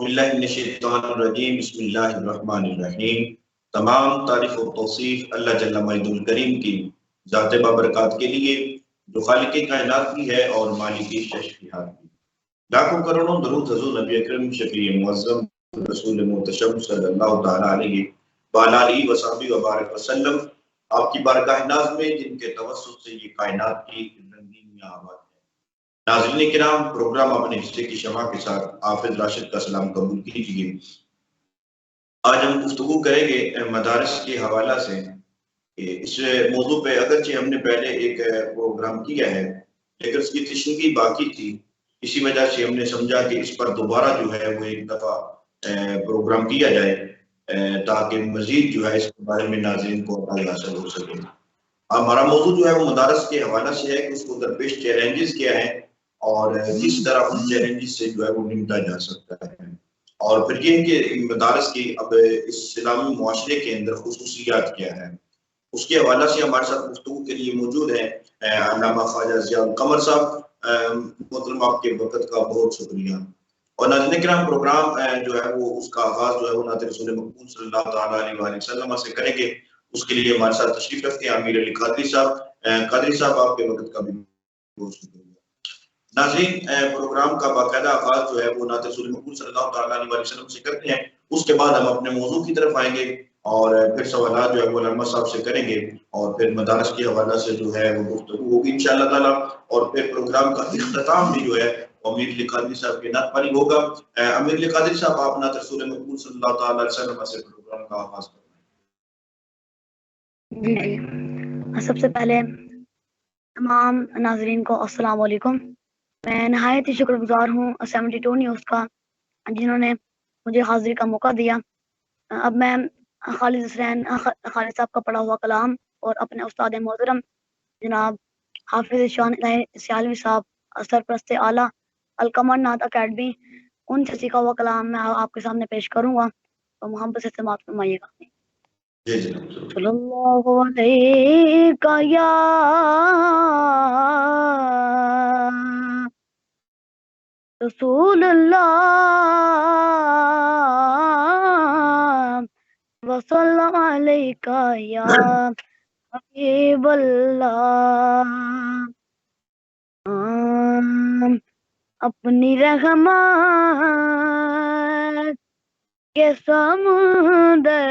باللہ من الشیطان الرجیم بسم اللہ الرحمن الرحیم۔ تمام تعریف و توصیف اللہ جل مجدہ الکریم کی ذات بابرکات کے لیے جو خالق کائنات بھی ہے اور مالک ششیات بھی۔ لاکھوں کروڑوں درود حضور نبی اکرم شفیع معظم رسول محتشم صلی اللہ تعالیٰ علیہ وآلہ آلہ وصحبہ وبارک وسلم، آپ کی بارگاہ ناز میں جن کے توسط سے یہ کائنات کی رنگینیاں آباد ہے۔ ناظرین کرام، پروگرام اپنے حصے کی شمع کے ساتھ حافظ راشد کا سلام قبول کیجیے۔ آج ہم گفتگو کریں گے مدارس کے حوالہ سے۔ اس موضوع پہ اگرچہ ہم نے پہلے ایک پروگرام کیا ہے لیکن اس کی تشریح باقی تھی، اسی وجہ سے ہم نے سمجھا کہ اس پر دوبارہ جو ہے وہ ایک دفعہ پروگرام کیا جائے تاکہ مزید جو ہے اس کے بارے میں ناظرین کو آگاہی حاصل ہو سکے۔ ہمارا موضوع جو ہے وہ مدارس کے حوالہ سے ہے کہ اس کو درپیش چیلنجز کیا ہیں اور کس طرح ان چیلنجز سے جو ہے وہ نمٹا جا سکتا ہے، اور پھر یہ کہ مدارس کی اب اس اسلامی معاشرے کے اندر خصوصیات کیا ہے، اس کے حوالہ سے ہمارے ساتھ گفتگو کے لیے موجود ہیں علامہ خواجہ ضیاء القمر صاحب۔ محترم، آپ کے وقت کا بہت شکریہ۔ اور ناظرین کرام، پروگرام جو ہے وہ اس کا آغاز جو ہے وہ نعت رسول مقبول صلی اللہ تعالیٰ علیہ وآلہ وسلم سے کریں گے۔ اس کے لیے ہمارے ساتھ تشریف رکھتے ہیں امیر علی قادری صاحب۔ قادری صاحب، آپ کے وقت کا بھی بہت شکریہ۔ ناظرین، پروگرام کا باقاعدہ آغاز جو ہے وہ نعت رسول مقبول صلی اللہ تعالیٰ علیہ وآلہ وسلم سے کرتے ہیں، اس کے بعد ہم اپنے موضوع کی طرف آئیں گے اور پھر سوالات جو ہے وہ علامہ صاحب سے کریں گے اور پھر مدارس کے حوالہ سے جو ہے وہ گفتگو ہوگی انشاءاللہ تعالیٰ، اور پھر پروگرام کا اختتام بھی جو ہے امیر علی قادری صاحب کے نعت پر ہی ہوگا۔ امیر علی قادری صاحب، آپ نعت رسول مقبول صلی اللہ تعالیٰ علیہ وسلم سے پروگرام کا آغاز کریں۔ جی سب سے پہلے تمام ناظرین کو السلام علیکم۔ میں نہایت ہی شکر گزار ہوں 72 نیوز کا جنہوں نے مجھے حاضری کا موقع دیا۔ اب میں خالد حسین خالد صاحب کا پڑھا ہوا کلام اور اپنے استاد محترم جناب حافظ شان سیالوی صاحب سرپرست اعلیٰ القمر نعت اکیڈمی ان سے سیکھا ہوا کلام میں آپ کے سامنے پیش کروں گا، تو محبت سے سماعت فرمائیے گا۔ صلی اللہ علیہ یا رسول اللہ وسلم علیکہ یا حبیب اللہ۔ اپنی رحمت کے سمندر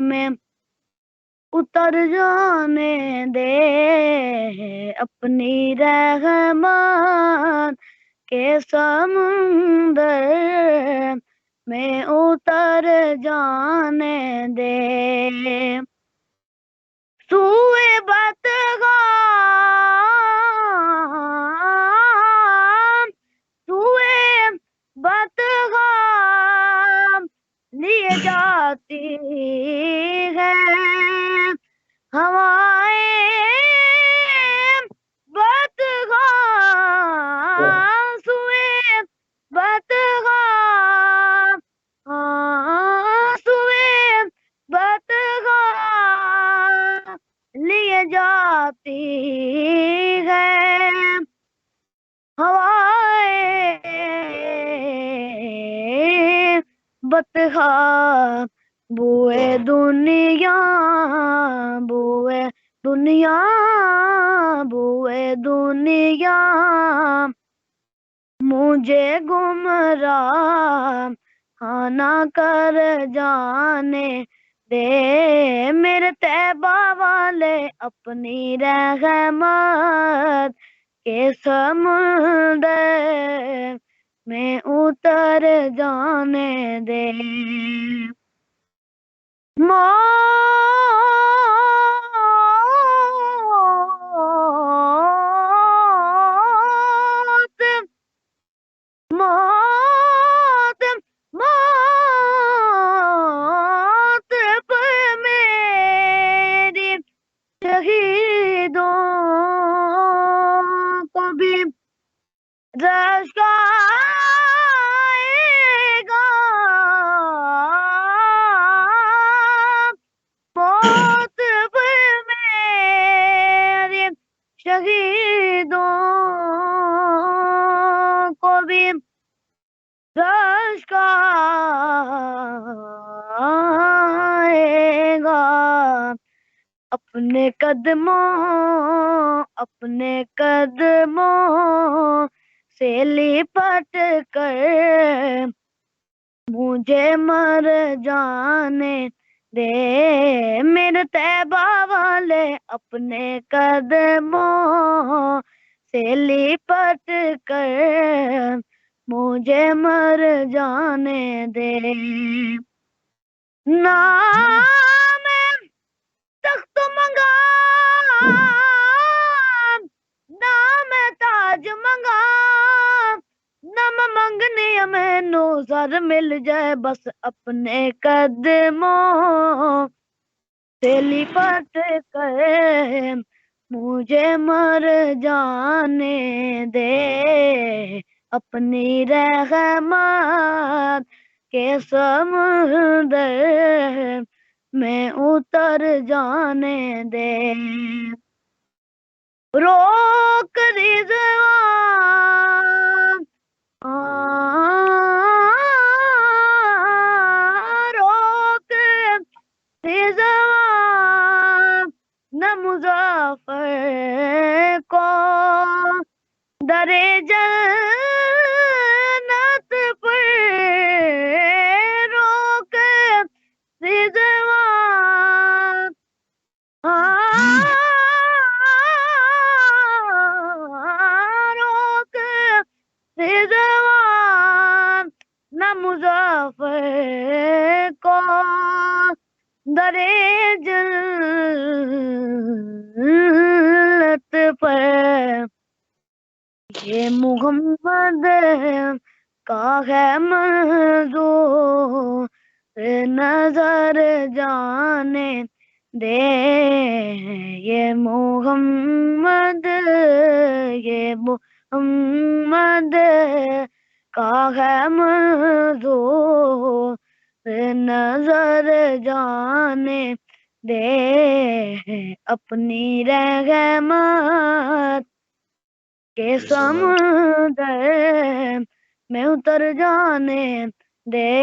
میں اتر جانے دے، اپنی رحمت کے سمندر میں اتر جانے دے، سوئے بتگام لیے جاتی ہے ہوائیں بتگام، سوئے بتگام، سوئے بتگام لیے جاتی ہے ہوائیں بتگا، بوئے دنیا، بوئے دنیا، بوئے دنیا مجھے گمراہ نہ کر جانے دے، میرے طیبہ والے اپنی رحمت کے سمندر میں اتر جانے دے، موت موت موت پر میری شہیدوں کو بھی رشک آئے گا، اپنے قدموں سے لپٹ کر مجھے مر جانے دے میرے طیبہ والے، اپنے قدموں سے لپٹ کر مجھے مر جانے دے۔ نام تخت منگا، نام تاج منگا، نم منگنی میں نوزر مل جائے، بس اپنے قدموں سے لپٹ کر مجھے مر جانے دے، اپنی رحمت کے سمندر میں اتر جانے دے۔ روک رضوان، روک رضوان نہ مظفر کو در جنت پر، روک رضوان، روک رضوان نہ مظفر کو در جنت پر، یہ محمد کا ہے منظور نظر جانے دے، یہ محمد کا ہے منظور نظر جانے دے، اپنی رحمت کے سمندر میں اتر جانے دے۔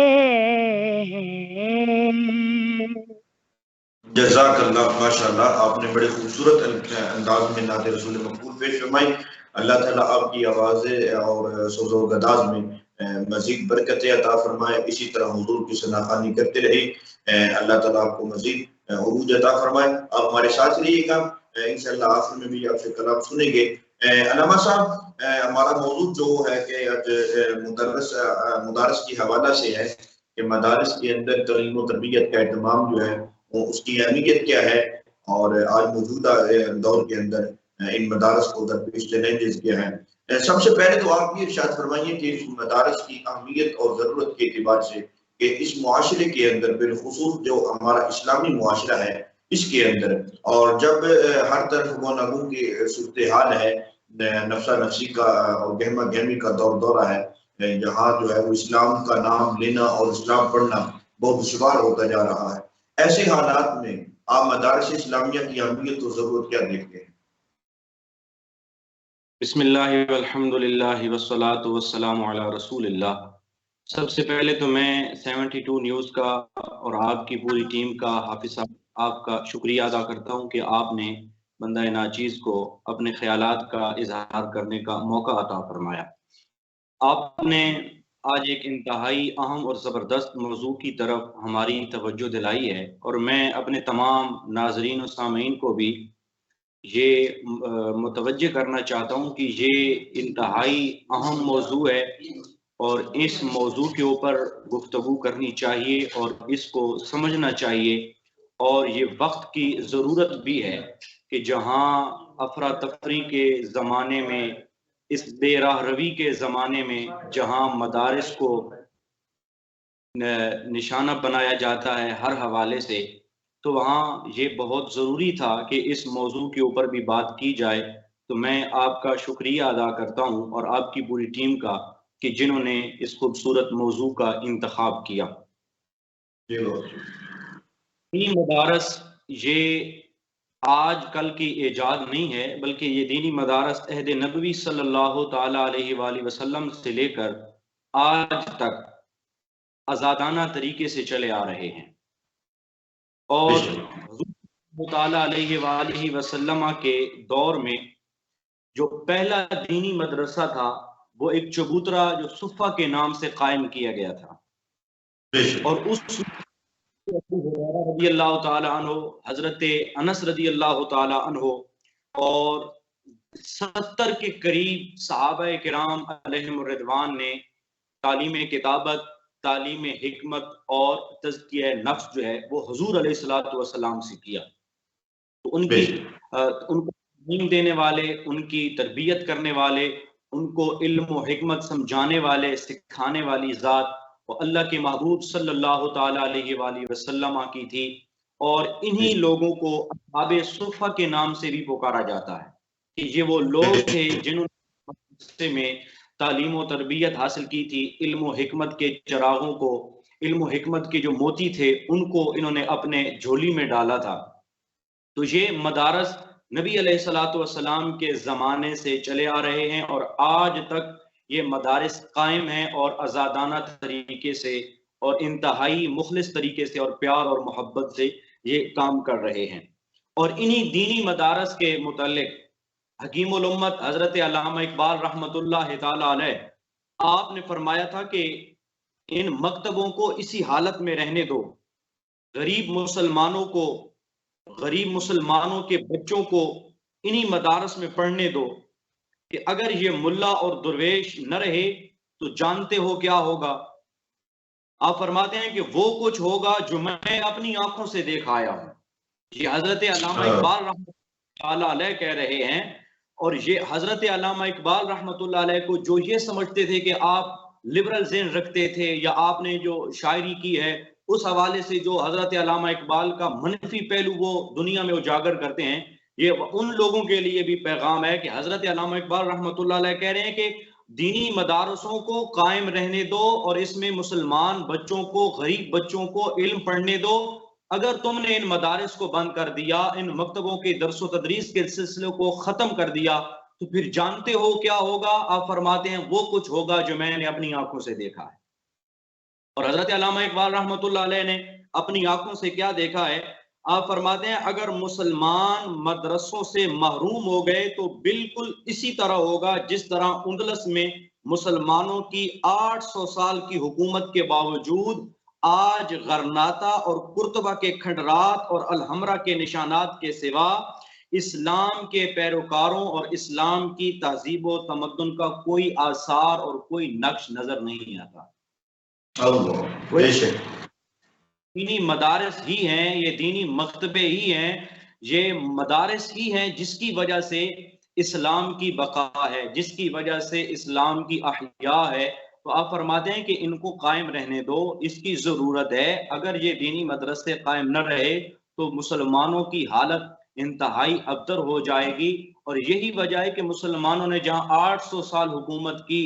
جزاک اللہ، ماشاءاللہ آپ نے بڑے خوبصورت انداز میں نعت رسول مقبول پیش فرمائی۔ اللہ تعالیٰ آپ کی آواز اور سوز و گداز میں مزید برکت عطا فرمائے، اسی طرح حضور کی ثناخوانی کرتے رہے، اللہ تعالیٰ آپ کو مزید عروج عطا فرمائے۔ آپ ہمارے ساتھ رہیے گا، انشاءاللہ آخر میں بھی آپ سے کلام سنیں گے۔ علامہ صاحب، ہمارا موضوع جو ہے کہ مدارس کی حوالہ سے ہے کہ مدارس کے اندر تعلیم و تربیت کا اہتمام جو ہے اس کی اہمیت کیا ہے، اور آج موجودہ دور کے اندر ان مدارس کو درپیش چیلنجز کیا ہیں۔ سب سے پہلے تو آپ یہ ارشاد فرمائیے کہ اس مدارس کی اہمیت اور ضرورت کے اعتبار سے کہ اس معاشرے کے اندر بالخصوص جو ہمارا اسلامی معاشرہ ہے اس کے اندر، اور جب ہر طرف وہ نگو کی صورتحال ہے، نفسا نفسی کا اور گہما گہمی کا دورہ ہے، جہاں جو ہے وہ اسلام کا نام لینا اور اسلام پڑھنا بہت دشوار ہوتا جا رہا ہے، ایسے حالات میں آپ مدارس اسلامیہ کی اہمیت اور ضرورت کیا دیکھتے ہیں؟ بسم اللہ والحمد للہ والصلاة والسلام علی رسول اللہ۔ سب سے پہلے تو میں 72 نیوز کا اور آپ کی پوری ٹیم کا، حافظ صاحب آپ کا شکریہ ادا کرتا ہوں کہ آپ نے بندہ ناچیز کو اپنے خیالات کا اظہار کرنے کا موقع عطا فرمایا۔ آپ نے آج ایک انتہائی اہم اور زبردست موضوع کی طرف ہماری توجہ دلائی ہے، اور میں اپنے تمام ناظرین و سامعین کو بھی یہ متوجہ کرنا چاہتا ہوں کہ یہ انتہائی اہم موضوع ہے، اور اس موضوع کے اوپر گفتگو کرنی چاہیے اور اس کو سمجھنا چاہیے، اور یہ وقت کی ضرورت بھی ہے کہ جہاں افراتفری کے زمانے میں، اس بے راہ روی کے زمانے میں جہاں مدارس کو نشانہ بنایا جاتا ہے ہر حوالے سے، تو وہاں یہ بہت ضروری تھا کہ اس موضوع کے اوپر بھی بات کی جائے۔ تو میں آپ کا شکریہ ادا کرتا ہوں اور آپ کی پوری ٹیم کا کہ جنہوں نے اس خوبصورت موضوع کا انتخاب کیا۔ دینی مدارس یہ آج کل کی ایجاد نہیں ہے، بلکہ یہ دینی مدارس عہد نبوی صلی اللہ تعالیٰ علیہ وآلہ وسلم سے لے کر آج تک آزادانہ طریقے سے چلے آ رہے ہیں، اور تعالیٰ علیہ وآلہ وسلم کے دور میں جو پہلا دینی مدرسہ تھا وہ ایک چبوترا جو صفہ کے نام سے قائم کیا گیا تھا، اور اس رضی اللہ تعالیٰ عنہ، حضرت انس رضی اللہ تعالیٰ عنہ اور 70 کے قریب صحابہ کرام علیہم الرضوان نے تعلیم کتابت، تعلیم حکمت اور تزکیہ نفس جو ہے وہ حضور علیہ الصلوۃ والسلام سے کیا۔ تو ان کو تعلیم دینے والے، ان کی تربیت کرنے والے، ان کو علم و حکمت سمجھانے والے، سکھانے والی ذات وہ اللہ کے محبوب صلی اللہ تعالیٰ علیہ وآلہ وسلم کی تھی، اور انہی لوگوں کو اصحاب صفہ کے نام سے بھی پکارا جاتا ہے کہ یہ وہ لوگ تھے جنہوں نے میں تعلیم و تربیت حاصل کی تھی، علم و حکمت کے چراغوں کو، علم و حکمت کے جو موتی تھے ان کو انہوں نے اپنے جھولی میں ڈالا تھا۔ تو یہ مدارس نبی علیہ الصلوۃ والسلام کے زمانے سے چلے آ رہے ہیں، اور آج تک یہ مدارس قائم ہیں اور آزادانہ طریقے سے اور انتہائی مخلص طریقے سے اور پیار اور محبت سے یہ کام کر رہے ہیں۔ اور انہی دینی مدارس کے متعلق حکیم الامت حضرت علامہ اقبال رحمۃ اللہ تعالی علیہ آپ نے فرمایا تھا کہ ان مکتبوں کو اسی حالت میں رہنے دو، غریب مسلمانوں کے بچوں کو انہی مدارس میں پڑھنے دو، کہ اگر یہ ملا اور درویش نہ رہے تو جانتے ہو کیا ہوگا۔ آپ فرماتے ہیں کہ وہ کچھ ہوگا جو میں اپنی آنکھوں سے دیکھ آیا ہوں۔ یہ حضرت علامہ اقبال رحمۃ اللہ علیہ کہہ رہے ہیں، اور یہ حضرت علامہ اقبال رحمۃ اللہ علیہ کو جو یہ سمجھتے تھے کہ آپ لبرل ذہن رکھتے تھے، یا آپ نے جو شاعری کی ہے اس حوالے سے جو حضرت علامہ اقبال کا منفی پہلو وہ دنیا میں اجاگر کرتے ہیں، یہ ان لوگوں کے لیے بھی پیغام ہے کہ حضرت علامہ اقبال رحمۃ اللہ علیہ کہہ رہے ہیں کہ دینی مدارسوں کو قائم رہنے دو، اور اس میں مسلمان بچوں کو، غریب بچوں کو علم پڑھنے دو۔ اگر تم نے ان مدارس کو بند کر دیا، ان مکتبوں کے درس و تدریس کے سلسلے کو ختم کر دیا، تو پھر جانتے ہو کیا ہوگا۔ آپ فرماتے ہیں وہ کچھ ہوگا جو میں نے اپنی آنکھوں سے دیکھا ہے۔ اور حضرت علامہ اقبال رحمۃ اللہ علیہ نے اپنی آنکھوں سے کیا دیکھا ہے؟ آپ فرماتے ہیں اگر مسلمان مدرسوں سے محروم ہو گئے تو بالکل اسی طرح ہوگا جس طرح اندلس میں مسلمانوں کی 800 سال کی حکومت کے باوجود آج غرناطہ اور قرطبہ کے کھنڈرات اور الحمرہ کے نشانات کے سوا اسلام کے پیروکاروں اور اسلام کی تہذیب و تمدن کا کوئی آثار اور کوئی نقش نظر نہیں آتا۔ دینی مدارس ہی ہیں، یہ دینی مکتبے ہی ہیں، یہ مدارس ہی ہیں جس کی وجہ سے اسلام کی بقا ہے، جس کی وجہ سے اسلام کی احیاء ہے۔ تو آپ فرماتے ہیں کہ ان کو قائم رہنے دو، اس کی ضرورت ہے۔ اگر یہ دینی مدرسے قائم نہ رہے تو مسلمانوں کی حالت انتہائی ابتر ہو جائے گی، اور یہی وجہ ہے کہ مسلمانوں نے جہاں 800 سال حکومت کی،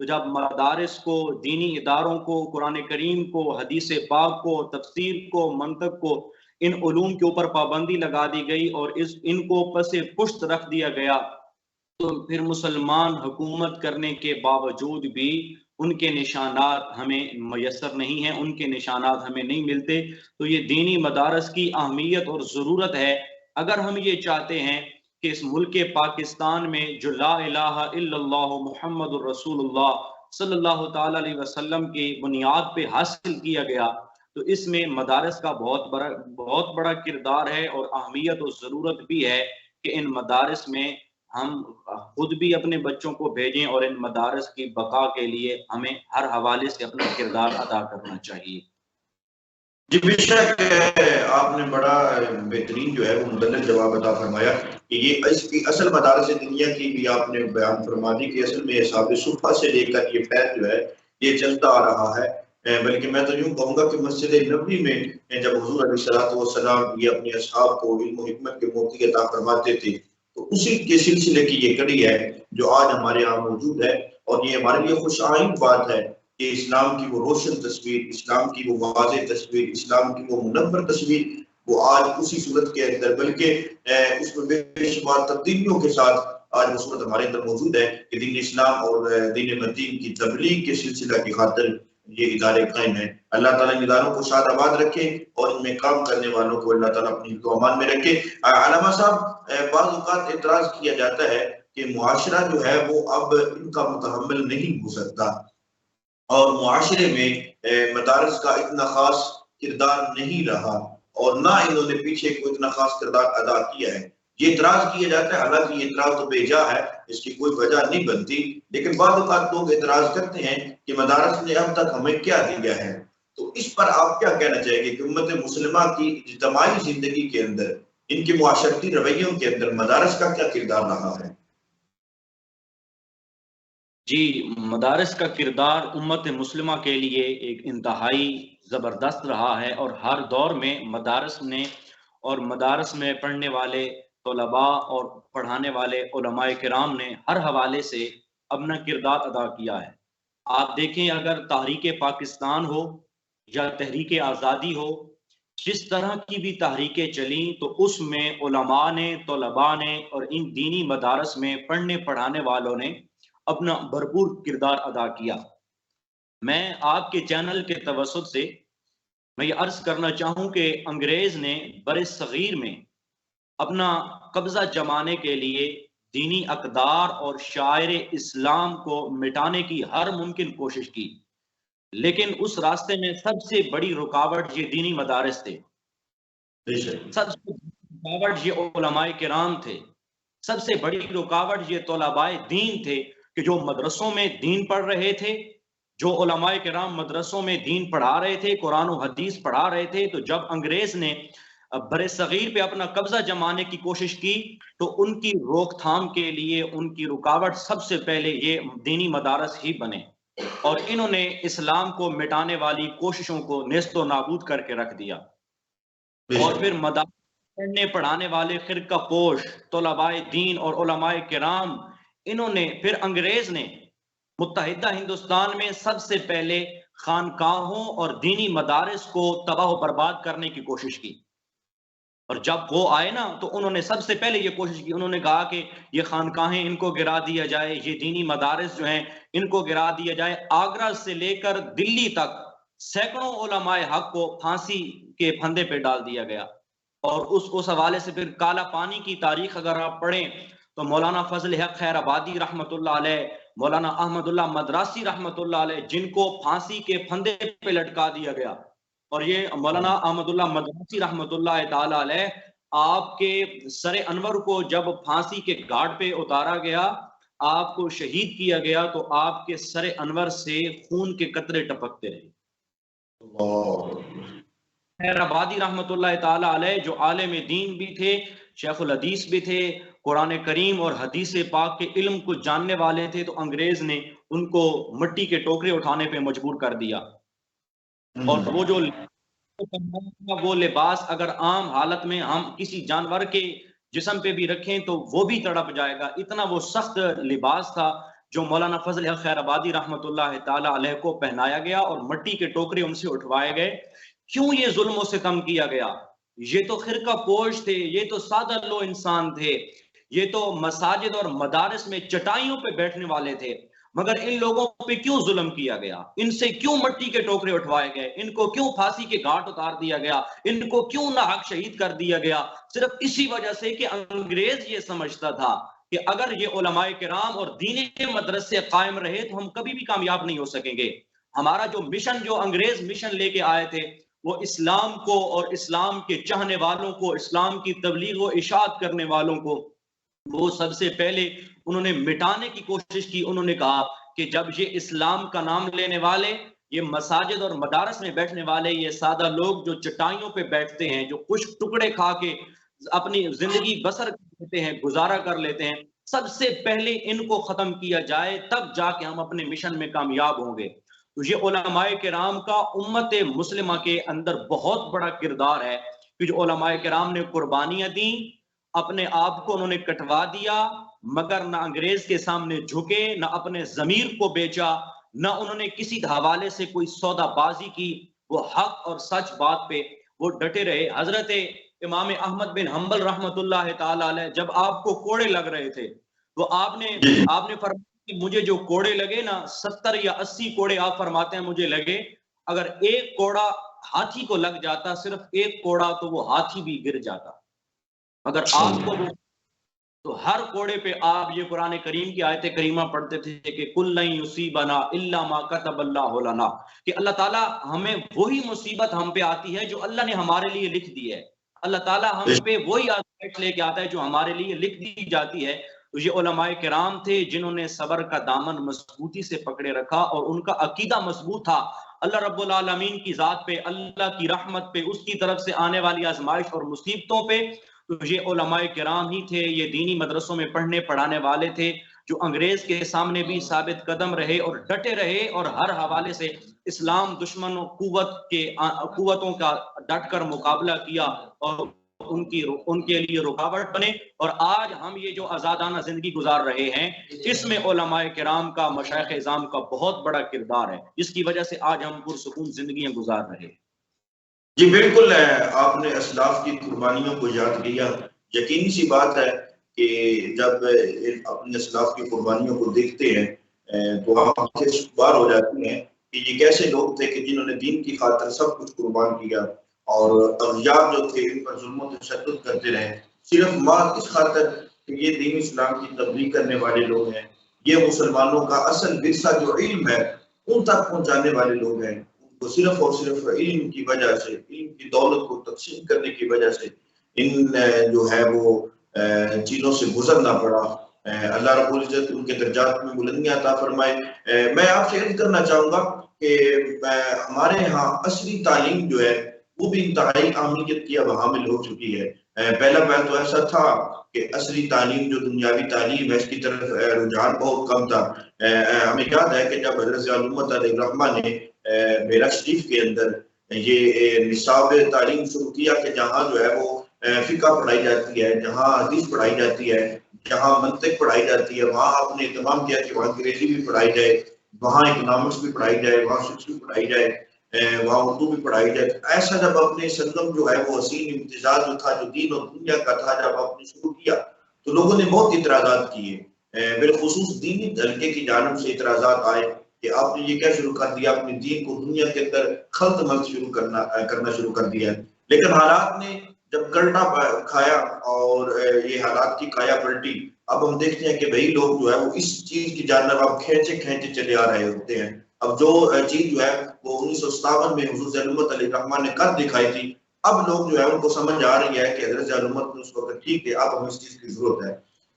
تو جب مدارس کو، دینی اداروں کو، قرآن کریم کو، حدیث پاک کو، تفسیر کو، منطق کو، ان علوم کے اوپر پابندی لگا دی گئی اور ان کو پس پشت رکھ دیا گیا، تو پھر مسلمان حکومت کرنے کے باوجود بھی ان کے نشانات ہمیں میسر نہیں ہیں، ان کے نشانات ہمیں نہیں ملتے۔ تو یہ دینی مدارس کی اہمیت اور ضرورت ہے۔ اگر ہم یہ چاہتے ہیں کہ اس ملک پاکستان میں جو لا الہ الا اللہ محمد الرسول اللہ صلی اللہ تعالی علیہ وسلم کی بنیاد پہ حاصل کیا گیا، تو اس میں مدارس کا بہت بڑا کردار ہے، اور اہمیت اور ضرورت بھی ہے کہ ان مدارس میں ہم خود بھی اپنے بچوں کو بھیجیں، اور ان مدارس کی بقا کے لیے ہمیں ہر حوالے سے اپنا کردار ادا کرنا چاہیے۔ جی بے شک آپ نے بڑا بہترین جو ہے وہ مدلل جواب عطا فرمایا کہ یہ اس کی اصل مدارس دنیا کی بھی آپ نے بیان فرما دی کہ اصل میں اصحاب صفہ سے لے کر یہ فیض جو ہے یہ چلتا آ رہا ہے۔ بلکہ میں تو یوں کہوں گا کہ مسجد نبوی میں جب حضور علیہ الصلوۃ والسلام یہ اپنے اصحاب کو علم و حکمت کے موتی عطا فرماتے تھے، تو اسی کے سلسلے کی یہ کڑی ہے جو آج ہمارے یہاں موجود ہے، اور یہ ہمارے لیے خوش آئند بات ہے کہ اسلام کی وہ روشن تصویر، اسلام کی وہ واضح تصویر، اسلام کی وہ منور تصویر وہ آج اسی صورت کے اندر، بلکہ اس میں بے شمار تبدیلیوں کے ساتھ آج وہ صورت ہمارے اندر موجود ہے کہ دین اسلام اور دین مدین کی تبلیغ کے سلسلہ کی خاطر یہ ادارے قائم ہیں۔ اللہ تعالیٰ ان اداروں کو شاد آباد رکھے اور ان میں کام کرنے والوں کو اللہ تعالیٰ اپنی حفظ و امان میں رکھے۔ علامہ صاحب، بعض اوقات اعتراض کیا جاتا ہے کہ معاشرہ جو ہے وہ اب ان کا متحمل نہیں ہو سکتا، اور معاشرے میں مدارس کا اتنا خاص کردار نہیں رہا، اور نہ انہوں نے پیچھے کوئی اتنا خاص کردار ادا کیا ہے۔ یہ اعتراض کیا جاتا ہے، حالانکہ یہ اعتراض تو بے جا ہے، اس کی کوئی وجہ نہیں بنتی، لیکن بعض اوقات لوگ اعتراض کرتے ہیں کہ مدارس نے اب تک ہمیں کیا دیا ہے۔ تو اس پر آپ کیا کہنا چاہیں گے کہ امت مسلمہ کی اجتماعی زندگی کے اندر، ان کے معاشرتی رویوں کے اندر مدارس کا کیا کردار رہا ہے؟ جی، مدارس کا کردار امت مسلمہ کے لیے ایک انتہائی زبردست رہا ہے، اور ہر دور میں مدارس نے اور مدارس میں پڑھنے والے طلباء اور پڑھانے والے علماء کرام نے ہر حوالے سے اپنا کردار ادا کیا ہے۔ آپ دیکھیں، اگر تحریک پاکستان ہو یا تحریک آزادی ہو، جس طرح کی بھی تحریکیں چلیں تو اس میں علماء نے، طلباء نے اور ان دینی مدارس میں پڑھنے پڑھانے والوں نے اپنا بھرپور کردار ادا کیا۔ میں آپ کے چینل کے توسط سے میں یہ عرض کرنا چاہوں کہ انگریز نے بر صغیر میں اپنا قبضہ جمانے کے لیے دینی اقدار اور شاعر اسلام کو مٹانے کی ہر ممکن کوشش کی، لیکن اس راستے میں سب سے بڑی رکاوٹ یہ دینی مدارس تھے، سب سے بڑی رکاوٹ یہ علماء کرام تھے، سب سے بڑی رکاوٹ یہ طلباء دین تھے کہ جو مدرسوں میں دین پڑھ رہے تھے، جو علماء کرام مدرسوں میں دین پڑھا رہے تھے، قرآن و حدیث پڑھا رہے تھے۔ تو جب انگریز نے بر صغیر پہ اپنا قبضہ جمانے کی کوشش کی تو ان کی روک تھام کے لیے ان کی رکاوٹ سب سے پہلے یہ دینی مدارس ہی بنے، اور انہوں نے اسلام کو مٹانے والی کوششوں کو نیست و نابود کر کے رکھ دیا۔ اور پھر مدارس پڑھنے پڑھانے والے فرقہ پوش طلباء دین اور علماء کرام، انہوں نے پھر انگریز نے متحدہ ہندوستان میں سب سے پہلے خانقاہوں اور دینی مدارس کو تباہ و برباد کرنے کی کوشش کی۔ اور جب وہ آئے نا تو انہوں نے سب سے پہلے یہ کوشش کی، انہوں نے کہا کہ یہ خانقاہیں ان کو گرا دیا جائے، یہ دینی مدارس جو ہیں ان کو گرا دیا جائے۔ آگرہ سے لے کر دلی تک سینکڑوں علماء حق کو پھانسی کے پھندے پہ ڈال دیا گیا۔ اور اس حوالے سے پھر کالا پانی کی تاریخ اگر آپ پڑھیں تو مولانا فضل حق خیر آبادی رحمۃ اللہ علیہ، مولانا احمد اللہ مدراسی رحمۃ اللہ علیہ، جن کو پھانسی کے پھندے پہ لٹکا دیا گیا، اور یہ مولانا احمد اللہ مدراسی رحمۃ اللہ تعالی علیہ، آپ کے سر انور کو جب پھانسی کے گھاٹ پہ اتارا گیا، آپ کو شہید کیا گیا، تو آپ کے سر انور سے خون کے قطرے ٹپکتے رہے۔ خیر آبادی رحمۃ اللہ تعالی علیہ جو عالم دین بھی تھے، شیخ الحدیث بھی تھے، قرآن کریم اور حدیث پاک کے علم کو جاننے والے تھے، تو انگریز نے ان کو مٹی کے ٹوکرے اٹھانے پہ مجبور کر دیا۔ اور وہ جو وہ لباس اگر عام حالت میں ہم کسی جانور کے جسم پہ بھی رکھیں تو وہ بھی تڑپ جائے گا، اتنا وہ سخت لباس تھا جو مولانا فضل حق خیر آبادی رحمۃ اللہ تعالی علیہ کو پہنایا گیا، اور مٹی کے ٹوکرے ان سے اٹھوائے گئے۔ کیوں یہ ظلم و ستم کیا گیا؟ یہ تو خرقہ پوش تھے، یہ تو سادہ لو انسان تھے، یہ تو مساجد اور مدارس میں چٹائیوں پہ بیٹھنے والے تھے، مگر ان لوگوں پہ کیوں ظلم کیا گیا؟ ان سے کیوں مٹی کے ٹوکرے اٹھوائے گئے؟ ان کو کیوں پھانسی کے گھاٹ اتار دیا گیا؟ ان کو کیوں ناحق شہید کر دیا گیا؟ صرف اسی وجہ سے کہ انگریز یہ سمجھتا تھا کہ اگر یہ علماء کرام اور دینی مدرسے قائم رہے تو ہم کبھی بھی کامیاب نہیں ہو سکیں گے۔ ہمارا جو مشن، جو انگریز مشن لے کے آئے تھے، وہ اسلام کو اور اسلام کے چاہنے والوں کو، اسلام کی تبلیغ و اشاعت کرنے والوں کو، وہ سب سے پہلے انہوں نے مٹانے کی کوشش کی۔ انہوں نے کہا کہ جب یہ اسلام کا نام لینے والے، یہ مساجد اور مدارس میں بیٹھنے والے، یہ سادہ لوگ جو چٹائیوں پہ بیٹھتے ہیں، جو خشک ٹکڑے کھا کے اپنی زندگی بسر کرتے ہیں، گزارا کر لیتے ہیں، سب سے پہلے ان کو ختم کیا جائے، تب جا کے ہم اپنے مشن میں کامیاب ہوں گے۔ تو یہ علماء کرام کا امت مسلمہ کے اندر بہت بڑا کردار ہے کہ جو علماء کرام نے قربانیاں دیں، اپنے آپ کو انہوں نے کٹوا دیا، مگر نہ انگریز کے سامنے جھکے، نہ اپنے ضمیر کو بیچا، نہ انہوں نے کسی حوالے سے کوئی سودا بازی کی، وہ حق اور سچ بات پہ وہ ڈٹے رہے۔ حضرت امام احمد بن حنبل رحمۃ اللہ تعالی علیہ، جب آپ کو کوڑے لگ رہے تھے تو آپ نے فرمایا کہ مجھے جو کوڑے لگے نا 70 یا 80 کوڑے آپ فرماتے ہیں مجھے لگے، اگر ایک کوڑا ہاتھی کو لگ جاتا، صرف ایک کوڑا، تو وہ ہاتھی بھی گر جاتا. اگر آپ کو تو ہر کوڑے پہ آپ یہ قرآن کریم کی آیت کریمہ پڑھتے تھے کہ کل لن یصیبنا الا ما كتب اللہ لنا، کہ اللہ تعالیٰ ہمیں وہی مصیبت ہم پہ آتی ہے جو اللہ نے ہمارے لیے لکھ دی ہے. اللہ تعالیٰ ہم پہ وہی آزمائش لے کے آتا ہے جو ہمارے لیے لکھ دی جاتی ہے. تو یہ علماء کرام تھے جنہوں نے صبر کا دامن مضبوطی سے پکڑے رکھا اور ان کا عقیدہ مضبوط تھا اللہ رب العالمین کی ذات پہ، اللہ کی رحمت پہ، اس کی طرف سے آنے والی آزمائش اور مصیبتوں پہ. تو یہ علماء کرام ہی تھے، یہ دینی مدرسوں میں پڑھنے پڑھانے والے تھے جو انگریز کے سامنے بھی ثابت قدم رہے اور ڈٹے رہے اور ہر حوالے سے اسلام دشمن قوتوں کا ڈٹ کر مقابلہ کیا اور ان کے لیے رکاوٹ بنے. اور آج ہم یہ جو آزادانہ زندگی گزار رہے ہیں، اس میں علماء کرام کا، مشائخ اعظام کا بہت بڑا کردار ہے، جس کی وجہ سے آج ہم پرسکون زندگیاں گزار رہے ہیں. جی بالکل ہے، آپ نے اسلاف کی قربانیوں کو یاد کیا. یقینی سی بات ہے کہ جب اپنے اسلاف کی قربانیوں کو دیکھتے ہیں تو ہم بار ہو جاتی ہیں کہ یہ کیسے لوگ تھے کہ جنہوں نے دین کی خاطر سب کچھ قربان کیا، اور اغیار جو تھے ان پر ظلم و تشدد کرتے رہے صرف اس خاطر کہ یہ دین اسلام کی تبلیغ کرنے والے لوگ ہیں، یہ مسلمانوں کا اصل ورثہ جو علم ہے ان تک پہنچانے والے لوگ ہیں. تو صرف اور صرف علم کی وجہ سے، علم کی دولت کو تقسیم کرنے کی وجہ سے ان جو ہے وہ چیزوں سے گزرنا پڑا. اللہ رب العزت ان کے درجات میں بلندیاں عطا فرمائے. میں آپ سے عرض کرنا چاہوں گا کہ ہمارے ہاں عصری تعلیم جو ہے وہ بھی انتہائی اہمیت کی اب حامل ہو چکی ہے. پہلا پہل تو ایسا تھا کہ عصری تعلیم جو دنیاوی تعلیم ہے اس کی طرف رجحان بہت کم تھا. ہمیں یاد ہے کہ جب حضرت ضیاءالامت علیہ الرحمہ نے معراج شریف کے اندر یہ نصاب تعلیم شروع کیا کہ جہاں جو ہے وہ فقہ پڑھائی جاتی ہے، جہاں حدیث پڑھائی جاتی ہے، جہاں منطق پڑھائی جاتی ہے، وہاں آپ نے اہتمام کیا کہ وہاں انگریزی بھی پڑھائی جائے، وہاں اکنامکس بھی پڑھائی جائے، وہاں سکس بھی پڑھائی جائے، وہاں اردو بھی پڑھاائی جائے. ایسا جب اپنے سنگم جو ہے وہ حسین امتزاج جو تھا، جو دین اور دنیا کا تھا، جب آپ نے شروع کیا تو لوگوں نے بہت اعتراضات کیے. بالخصوص دینی حلقے کی جانب سے اعتراضات آئے کہ آپ نے یہ کیا شروع کر دیا، اپنے دین کو دنیا کے اندر خلط ملط کرنا شروع کر دیا. لیکن حالات نے جب گلٹا کھایا اور یہ حالات کی کایا پلٹی، اب ہم دیکھتے ہیں کہ وہی لوگ جو ہے وہ اس چیز کی جانب اب کھینچے چلے آ رہے ہوتے ہیں. اب جو چیز جو ہے وہ 1957 میں حضور ضیاءالامت علیہ الرحمہ نے کر دکھائی تھی، اب لوگ جو ہے ان کو سمجھ آ رہی ہے کہ حضرت ضیاءالامت نے اس وقت ٹھیک ہے، اب ہمیں اس چیز کی ضرورت ہے.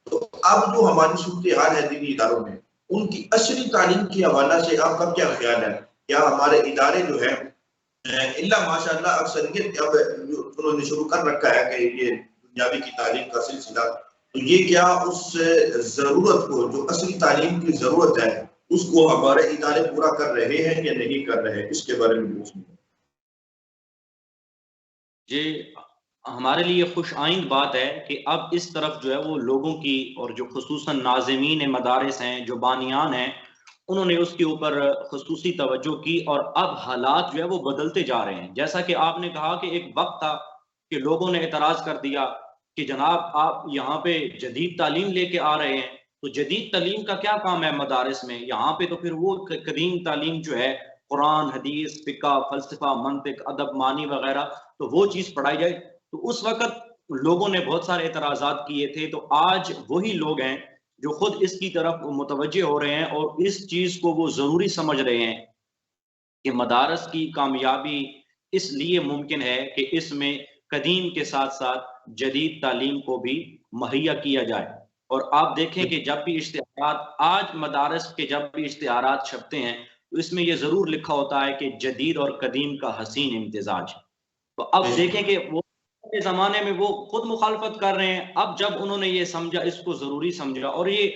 تو اب جو ہماری صورتحال ہے دینی اداروں میں، ان کی عصری تعلیم کے حوالہ سے آپ کا کیا خیال ہے؟ کیا ہمارے ادارے جو ہے اللہ ماشاء اللہ اکثریت اب انہوں نے شروع کر رکھا ہے کہ یہ دنیاوی کی تعلیم کا سلسلہ، تو یہ کیا اس ضرورت کو، جو عصری تعلیم کی ضرورت ہے، اس کو ہمارے ادارے پورا کر رہے ہیں یا نہیں کر رہے؟ اس کے بارے میں پوچھنا. جی ہمارے لیے خوش آئند بات ہے کہ اب اس طرف جو ہے وہ لوگوں کی، اور جو خصوصاً ناظمین مدارس ہیں، جو بانیان ہیں، انہوں نے اس کے اوپر خصوصی توجہ کی، اور اب حالات جو ہے وہ بدلتے جا رہے ہیں. جیسا کہ آپ نے کہا کہ ایک وقت تھا کہ لوگوں نے اعتراض کر دیا کہ جناب آپ یہاں پہ جدید تعلیم لے کے آ رہے ہیں، تو جدید تعلیم کا کیا کام ہے مدارس میں؟ یہاں پہ تو پھر وہ قدیم تعلیم جو ہے، قرآن، حدیث، فقہ، فلسفہ، منطق، ادب، معنی وغیرہ، تو وہ چیز پڑھائی جائے. تو اس وقت لوگوں نے بہت سارے اعتراضات کیے تھے. تو آج وہی لوگ ہیں جو خود اس کی طرف متوجہ ہو رہے ہیں اور اس چیز کو وہ ضروری سمجھ رہے ہیں کہ مدارس کی کامیابی اس لیے ممکن ہے کہ اس میں قدیم کے ساتھ ساتھ جدید تعلیم کو بھی مہیا کیا جائے. اور آپ دیکھیں کہ جب بھی اشتہارات، آج مدارس کے جب بھی اشتہارات چھپتے ہیں تو اس میں یہ ضرور لکھا ہوتا ہے کہ جدید اور قدیم کا حسین امتزاج. تو اب دیکھیں کہ وہ کے زمانے میں وہ خود مخالفت کر رہے ہیں، اب جب انہوں نے یہ سمجھا، اس کو ضروری سمجھا، اور یہ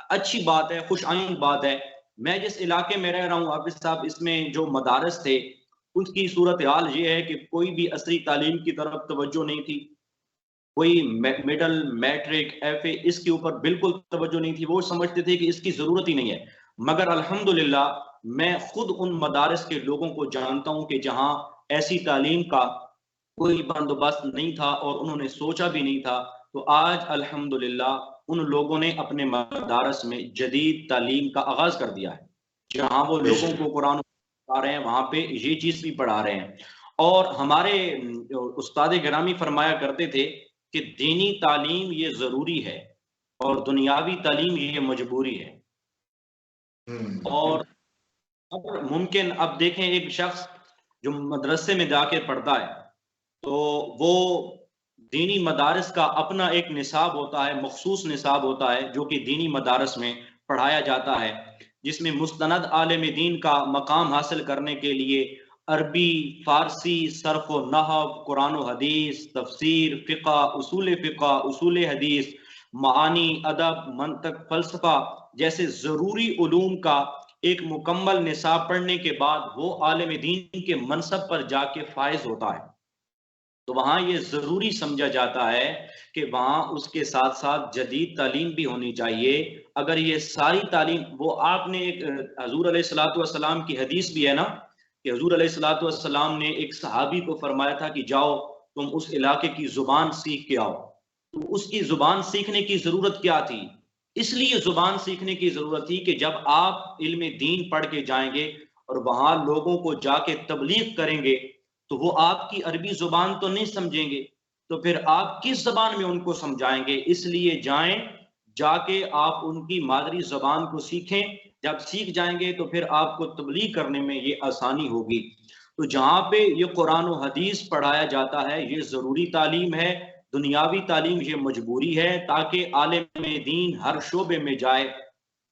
اچھی بات ہے، خوش آئند بات ہے. میں جس علاقے میں رہ رہا ہوں حافظ صاحب، اس میں جو مدارس تھے اس کی صورتحال یہ ہے کہ کوئی بھی عصری تعلیم کی طرف توجہ نہیں تھی، کوئی مڈل، میٹرک، ایف اے اس کے اوپر بالکل توجہ نہیں تھی. وہ سمجھتے تھے کہ اس کی ضرورت ہی نہیں ہے. مگر الحمدللہ میں خود ان مدارس کے لوگوں کو جانتا ہوں کہ جہاں ایسی تعلیم کا کوئی بندوبست نہیں تھا اور انہوں نے سوچا بھی نہیں تھا، تو آج الحمدللہ ان لوگوں نے اپنے مدارس میں جدید تعلیم کا آغاز کر دیا ہے، جہاں وہ لوگوں کو قرآن پڑھا رہے ہیں وہاں پہ یہ چیز بھی پڑھا رہے ہیں۔ اور ہمارے استاد گرامی فرمایا کرتے تھے کہ دینی تعلیم یہ ضروری ہے اور دنیاوی تعلیم یہ مجبوری ہے۔ اور اب ممکن اب دیکھیں ایک شخص جو مدرسے میں جا کے پڑھتا ہے تو وہ دینی مدارس کا اپنا ایک نصاب ہوتا ہے، مخصوص نصاب ہوتا ہے جو کہ دینی مدارس میں پڑھایا جاتا ہے، جس میں مستند عالم دین کا مقام حاصل کرنے کے لیے عربی، فارسی، صرف و نحو، قرآن و حدیث، تفسیر، فقہ، اصول حدیث، معانی، ادب، منطق، فلسفہ جیسے ضروری علوم کا ایک مکمل نصاب پڑھنے کے بعد وہ عالم دین کے منصب پر جا کے فائز ہوتا ہے۔ تو وہاں یہ ضروری سمجھا جاتا ہے کہ وہاں اس کے ساتھ ساتھ جدید تعلیم بھی ہونی چاہیے۔ اگر یہ ساری تعلیم، وہ آپ نے ایک حضور علیہ الصلوۃ والسلام کی حدیث بھی ہے نا کہ حضور علیہ الصلوۃ والسلام نے ایک صحابی کو فرمایا تھا کہ جاؤ تم اس علاقے کی زبان سیکھ کے آؤ۔ تو اس کی زبان سیکھنے کی ضرورت کیا تھی؟ اس لیے زبان سیکھنے کی ضرورت تھی کہ جب آپ علم دین پڑھ کے جائیں گے اور وہاں لوگوں کو جا کے تبلیغ کریں گے تو وہ آپ کی عربی زبان تو نہیں سمجھیں گے، تو پھر آپ کس زبان میں ان کو سمجھائیں گے؟ اس لیے جائیں، جا کے آپ ان کی مادری زبان کو سیکھیں، جب سیکھ جائیں گے تو پھر آپ کو تبلیغ کرنے میں یہ آسانی ہوگی۔ تو جہاں پہ یہ قرآن و حدیث پڑھایا جاتا ہے یہ ضروری تعلیم ہے، دنیاوی تعلیم یہ مجبوری ہے، تاکہ عالم دین ہر شعبے میں جائے۔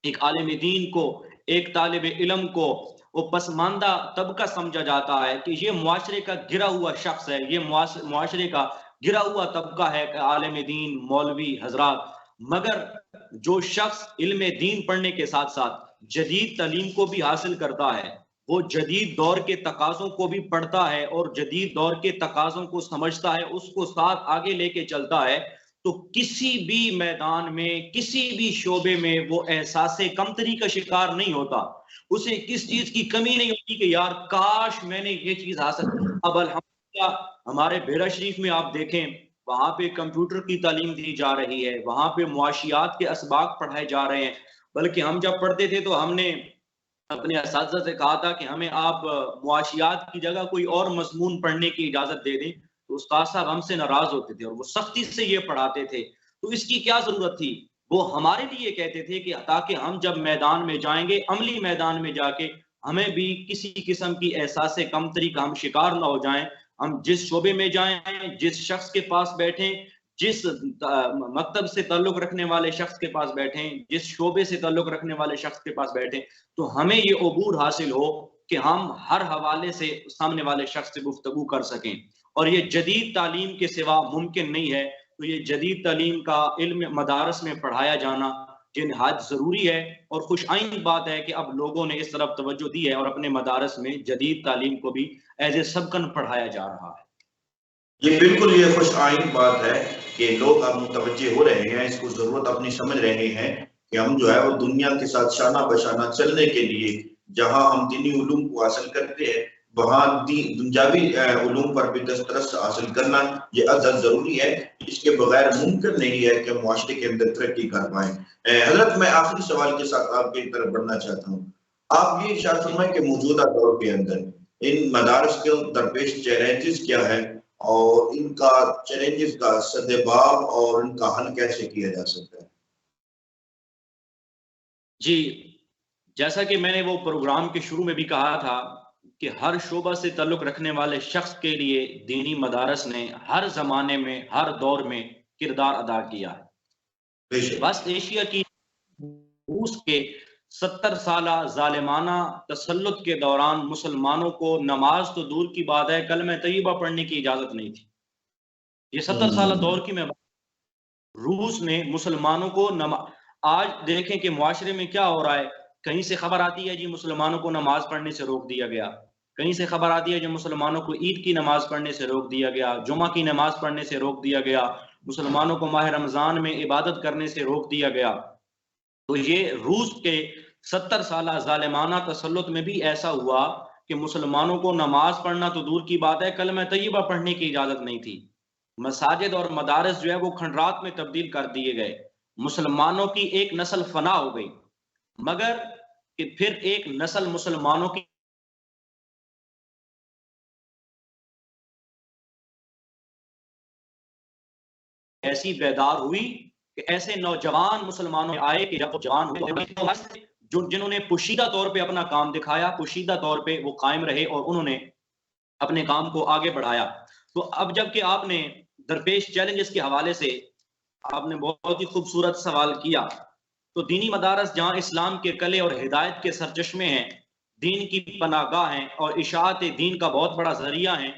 ایک عالم دین کو، ایک طالب علم کو وہ پسماندہ طبقہ سمجھا جاتا ہے کہ یہ معاشرے کا گرا ہوا شخص ہے، یہ معاشرے کا گرا ہوا طبقہ ہے کہ عالم دین، مولوی حضرات۔ مگر جو شخص علم دین پڑھنے کے ساتھ ساتھ جدید تعلیم کو بھی حاصل کرتا ہے، وہ جدید دور کے تقاضوں کو بھی پڑھتا ہے اور جدید دور کے تقاضوں کو سمجھتا ہے، اس کو ساتھ آگے لے کے چلتا ہے، تو کسی بھی میدان میں، کسی بھی شعبے میں وہ احساس کمتری کا شکار نہیں ہوتا، اسے کس چیز کی کمی نہیں ہوتی کہ یار کاش میں نے یہ چیز حاصل۔ اب الحمدللہ ہمارے بیرا شریف میں آپ دیکھیں وہاں پہ کمپیوٹر کی تعلیم دی جا رہی ہے، وہاں پہ معاشیات کے اسباق پڑھائے جا رہے ہیں، بلکہ ہم جب پڑھتے تھے تو ہم نے اپنے اساتذہ سے کہا تھا کہ ہمیں آپ معاشیات کی جگہ کوئی اور مضمون پڑھنے کی اجازت دے دیں، تو استاد صاحب ہم سے ناراض ہوتے تھے اور وہ سختی سے یہ پڑھاتے تھے۔ تو اس کی کیا ضرورت تھی؟ وہ ہمارے لیے کہتے تھے کہ تاکہ ہم جب میدان میں جائیں گے، عملی میدان میں جا کے ہمیں بھی کسی قسم کی احساس کمتری کا ہم شکار نہ ہو جائیں، ہم جس شعبے میں جائیں، جس شخص کے پاس بیٹھیں، جس مکتب سے تعلق رکھنے والے شخص کے پاس بیٹھیں، جس شعبے سے تعلق رکھنے والے شخص کے پاس بیٹھیں، تو ہمیں یہ عبور حاصل ہو کہ ہم ہر حوالے سے سامنے والے شخص سے گفتگو کر سکیں۔ اور یہ جدید تعلیم کے سوا ممکن نہیں ہے۔ تو یہ جدید تعلیم کا علم مدارس میں پڑھایا جانا یہ نہایت ضروری ہے، اور خوش آئند بات ہے کہ اب لوگوں نے اس طرف توجہ دی ہے اور اپنے مدارس میں جدید تعلیم کو بھی ایز اے سبقن پڑھایا جا رہا ہے۔ یہ بالکل یہ خوش آئند بات ہے کہ لوگ اب متوجہ ہو رہے ہیں، اس کو ضرورت اپنی سمجھ رہے ہیں کہ ہم جو ہے وہ دنیا کے ساتھ شانہ بشانہ چلنے کے لیے جہاں ہم دینی علوم کو حاصل کرتے ہیں وہاں دنیاوی علوم پر بھی دسترس حاصل کرنا یہ ازحد ضروری ہے۔ اس کے بغیر ممکن نہیں ہے کہ معاشرے کے اندر ترقی کر پائیں۔ حضرت میں آخری سوال کے ساتھ آپ کی طرف بڑھنا چاہتا ہوں۔ آپ یہ ارشاد فرمائیں کہ موجودہ دور کے اندر ان مدارس کے درپیش چیلنجز کیا ہے اور ان کا چیلنجز کا سدباب اور ان کا حل کیسے کیا جا سکتا ہے؟ جی، جیسا کہ میں نے وہ پروگرام کے شروع میں بھی کہا تھا کہ ہر شعبہ سے تعلق رکھنے والے شخص کے لیے دینی مدارس نے ہر زمانے میں، ہر دور میں کردار ادا کیا ہے۔ وسط ایشیا کی روس کے 70 سالہ ظالمانہ تسلط کے دوران مسلمانوں کو نماز تو دور کی بات ہے، کلمہ طیبہ پڑھنے کی اجازت نہیں تھی۔ یہ 70 سالہ دور کی میں روس نے مسلمانوں کو آج دیکھیں کہ معاشرے میں کیا ہو رہا ہے، کہیں سے خبر آتی ہے جی مسلمانوں کو نماز پڑھنے سے روک دیا گیا، کہیں سے خبر آتی ہے جو مسلمانوں کو عید کی نماز پڑھنے سے روک دیا گیا، جمعہ کی نماز پڑھنے سے روک دیا گیا، مسلمانوں کو ماہ رمضان میں عبادت کرنے سے روک دیا گیا۔ تو یہ روس کے 70 سالہ ظالمانہ تسلط میں بھی ایسا ہوا کہ مسلمانوں کو نماز پڑھنا تو دور کی بات ہے، کلمہ طیبہ پڑھنے کی اجازت نہیں تھی۔ مساجد اور مدارس جو ہے وہ کھنڈرات میں تبدیل کر دیے گئے، مسلمانوں کی ایک نسل فنا ہو گئی، مگر کہ پھر ایک نسل مسلمانوں کی ایسی بیدار ہوئی کہ ایسے نوجوان مسلمانوں آئے کہ جب جوان ہوئے جنہوں نے پوشیدہ طور پہ اپنا کام دکھایا، پوشیدہ طور پہ وہ قائم رہے اور انہوں نے اپنے کام کو آگے بڑھایا۔ تو اب جب کہ آپ نے درپیش چیلنجز کے حوالے سے آپ نے بہت ہی خوبصورت سوال کیا، تو دینی مدارس جہاں اسلام کے قلعے اور ہدایت کے سرچشمے ہیں، دین کی پناہ گاہ ہیں اور اشاعت دین کا بہت بڑا ذریعہ ہیں،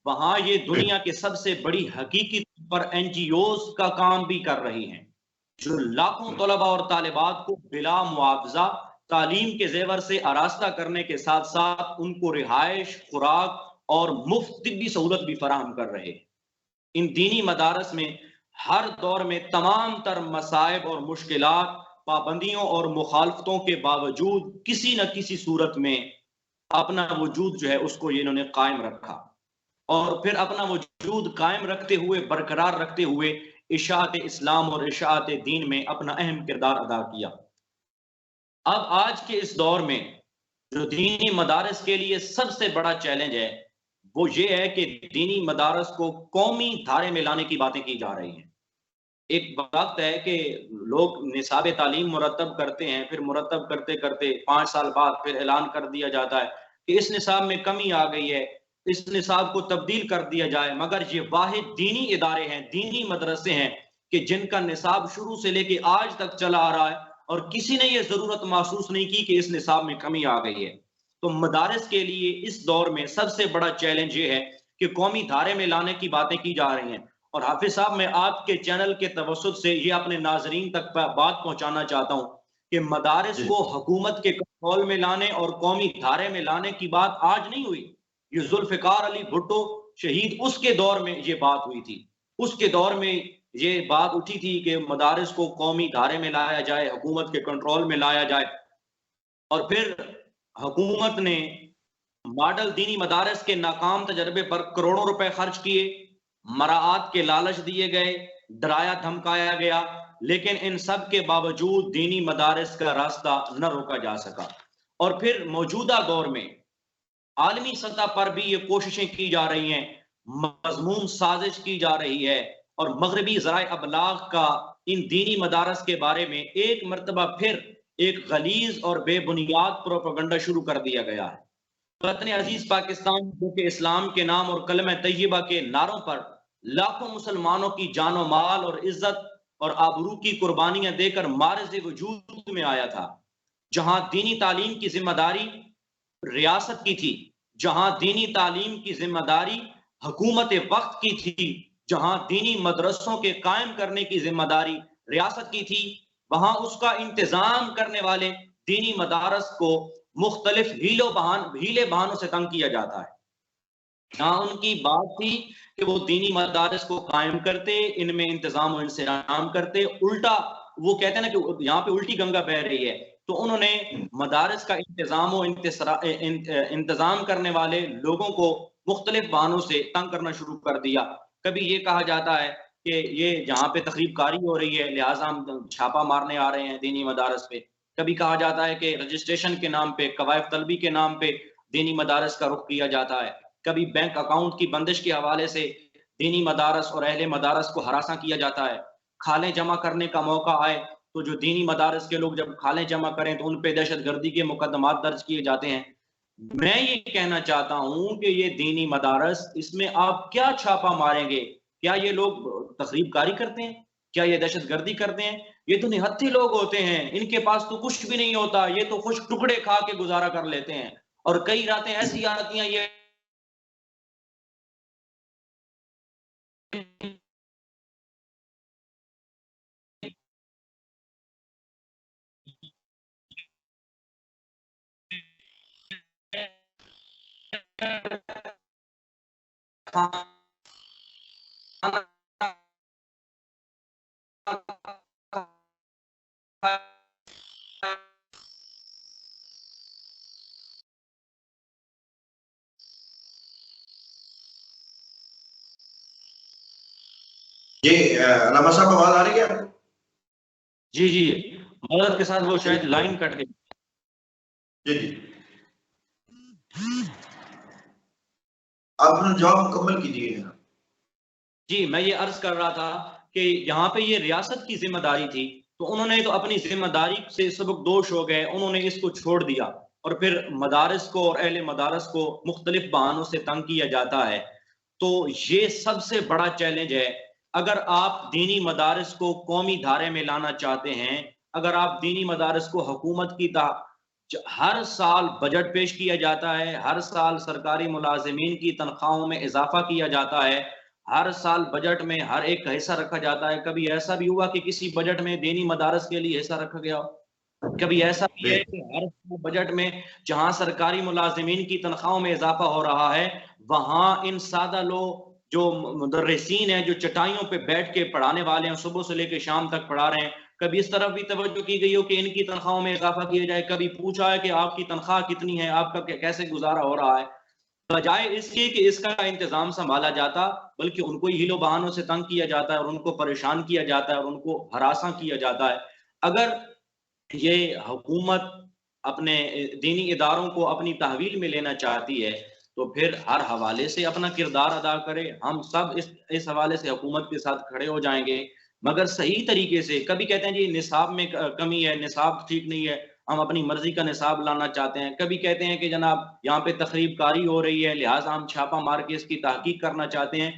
وہاں یہ دنیا کے سب سے بڑی حقیقی پر این جی اوز کا کام بھی کر رہی ہیں، جو لاکھوں طلباء اور طالبات کو بلا معاوضہ تعلیم کے زیور سے آراستہ کرنے کے ساتھ ساتھ ان کو رہائش، خوراک اور مفت طبی سہولت بھی فراہم کر رہے۔ ان دینی مدارس میں ہر دور میں تمام تر مصائب اور مشکلات، پابندیوں اور مخالفتوں کے باوجود کسی نہ کسی صورت میں اپنا وجود جو ہے اس کو انہوں نے قائم رکھا، اور پھر اپنا وجود قائم رکھتے ہوئے، برقرار رکھتے ہوئے اشاعت اسلام اور اشاعت دین میں اپنا اہم کردار ادا کیا۔ اب آج کے اس دور میں جو دینی مدارس کے لیے سب سے بڑا چیلنج ہے وہ یہ ہے کہ دینی مدارس کو قومی دھارے میں لانے کی باتیں کی جا رہی ہیں۔ ایک وقت ہے کہ لوگ نصاب تعلیم مرتب کرتے ہیں، پھر مرتب کرتے کرتے 5 سال بعد پھر اعلان کر دیا جاتا ہے کہ اس نصاب میں کمی آ گئی ہے، اس نصاب کو تبدیل کر دیا جائے، مگر یہ واحد دینی ادارے ہیں، دینی مدرسے ہیں کہ جن کا نصاب شروع سے لے کے آج تک چلا آ رہا ہے اور کسی نے یہ ضرورت محسوس نہیں کی کہ اس نصاب میں کمی آ گئی ہے۔ تو مدارس کے لیے اس دور میں سب سے بڑا چیلنج یہ ہے کہ قومی دھارے میں لانے کی باتیں کی جا رہی ہیں۔ اور حافظ صاحب، میں آپ کے چینل کے توسط سے یہ اپنے ناظرین تک بات پہنچانا چاہتا ہوں کہ مدارس کو حکومت کے کنٹرول میں لانے اور قومی دھارے میں لانے کی بات آج نہیں ہوئی، یہ ذوالفقار علی بھٹو شہید اس کے دور میں یہ بات ہوئی تھی، اس کے دور میں یہ بات اٹھی تھی کہ مدارس کو قومی دھارے میں لایا جائے، حکومت کے کنٹرول میں لایا جائے، اور پھر حکومت نے ماڈل دینی مدارس کے ناکام تجربے پر کروڑوں روپے خرچ کیے، مراعات کے لالچ دیے گئے، ڈرایا دھمکایا گیا، لیکن ان سب کے باوجود دینی مدارس کا راستہ نہ روکا جا سکا۔ اور پھر موجودہ دور میں عالمی سطح پر بھی یہ کوششیں کی جا رہی ہیں، مضمون سازش کی جا رہی ہے، اور مغربی ذرائع ابلاغ کا ان دینی مدارس کے بارے میں ایک مرتبہ پھر ایک غلیظ اور بے بنیاد پروپیگنڈا شروع کر دیا گیا ہے۔ وطن عزیز پاکستان جو کہ اسلام کے نام اور کلمہ طیبہ کے نعروں پر لاکھوں مسلمانوں کی جان و مال اور عزت اور آبرو کی قربانیاں دے کر معرض وجود میں آیا تھا، جہاں دینی تعلیم کی ذمہ داری ریاست کی تھی، جہاں دینی تعلیم کی ذمہ داری حکومت وقت کی تھی، جہاں دینی مدرسوں کے قائم کرنے کی ذمہ داری ریاست کی تھی، وہاں اس کا انتظام کرنے والے دینی مدارس کو مختلف ہیلے بہانوں سے تنگ کیا جاتا ہے۔ یہاں ان کی بات تھی کہ وہ دینی مدارس کو قائم کرتے، ان میں انتظام و انصرام کرتے، الٹا وہ کہتے ہیں نا کہ یہاں پہ الٹی گنگا بہ رہی ہے، تو انہوں نے مدارس کا انتظام و انتظام کرنے والے لوگوں کو مختلف بہانوں سے تنگ کرنا شروع کر دیا۔ کبھی یہ کہا جاتا ہے کہ یہ جہاں پہ تخریب کاری ہو رہی ہے لہٰذا ہم چھاپا مارنے آ رہے ہیں دینی مدارس پہ، کبھی کہا جاتا ہے کہ رجسٹریشن کے نام پہ، قوائف طلبی کے نام پہ دینی مدارس کا رخ کیا جاتا ہے، کبھی بینک اکاؤنٹ کی بندش کے حوالے سے دینی مدارس اور اہل مدارس کو ہراساں کیا جاتا ہے، کھالیں جمع کرنے کا موقع آئے تو جو دینی مدارس کے لوگ جب کھالیں جمع کریں تو ان پہ دہشت گردی کے مقدمات درج کیے جاتے ہیں۔ میں یہ کہنا چاہتا ہوں کہ یہ دینی مدارس، اس میں آپ کیا چھاپا ماریں گے؟ کیا یہ لوگ تخریب کاری کرتے ہیں؟ کیا یہ دہشت گردی کرتے ہیں؟ یہ تو نہتی لوگ ہوتے ہیں، ان کے پاس تو کچھ بھی نہیں ہوتا، یہ تو خوش ٹکڑے کھا کے گزارا کر لیتے ہیں، اور کئی راتیں ایسی آتی ہیں یہ جی علامہ صاحب، آواز آ رہی ہے؟ جی جی مدد کے ساتھ وہ شاید لائن کٹ گئی. جی جی آپ نے جواب مکمل کیجیے. جی میں یہ عرض کر رہا تھا کہ یہاں پہ یہ ریاست کی ذمہ داری تھی، تو انہوں نے تو اپنی ذمہ داری سے سبکدوش ہو گئے، انہوں نے اس کو چھوڑ دیا، اور پھر مدارس کو اور اہل مدارس کو مختلف بہانوں سے تنگ کیا جاتا ہے. تو یہ سب سے بڑا چیلنج ہے. اگر آپ دینی مدارس کو قومی دھارے میں لانا چاہتے ہیں، اگر آپ دینی مدارس کو حکومت کی ہر سال بجٹ پیش کیا جاتا ہے، ہر سال سرکاری ملازمین کی تنخواہوں میں اضافہ کیا جاتا ہے، ہر سال بجٹ میں ہر ایک کا حصہ رکھا جاتا ہے. کبھی ایسا بھی ہوا کہ کسی بجٹ میں دینی مدارس کے لیے حصہ رکھا گیا ہو؟ کبھی ایسا بھی ہے کہ ہر بجٹ میں جہاں سرکاری ملازمین کی تنخواہوں میں اضافہ ہو رہا ہے، وہاں ان سادہ لوگ جو مدرسین ہیں، جو چٹائیوں پہ بیٹھ کے پڑھانے والے ہیں، صبح سے لے کے شام تک پڑھا رہے ہیں، کبھی اس طرف بھی توجہ کی گئی ہو کہ ان کی تنخواہوں میں اضافہ کیا جائے؟ کبھی پوچھا ہے کہ آپ کی تنخواہ کتنی ہے، آپ کا کیسے گزارا ہو رہا ہے؟ بجائے اس کے کہ اس کا انتظام سنبھالا جاتا، بلکہ ان کو ہیلو بہانوں سے تنگ کیا جاتا ہے اور ان کو پریشان کیا جاتا ہے اور ان کو ہراساں کیا جاتا ہے. اگر یہ حکومت اپنے دینی اداروں کو اپنی تحویل میں لینا چاہتی ہے تو پھر ہر حوالے سے اپنا کردار ادا کرے. ہم سب اس حوالے سے حکومت کے ساتھ کھڑے ہو جائیں گے، مگر صحیح طریقے سے. کبھی کہتے ہیں جی نصاب میں کمی ہے، نصاب ٹھیک نہیں ہے، ہم اپنی مرضی کا نصاب لانا چاہتے ہیں. کبھی کہتے ہیں کہ جناب یہاں پہ تخریب کاری ہو رہی ہے، لہٰذا ہم چھاپا مار کے اس کی تحقیق کرنا چاہتے ہیں.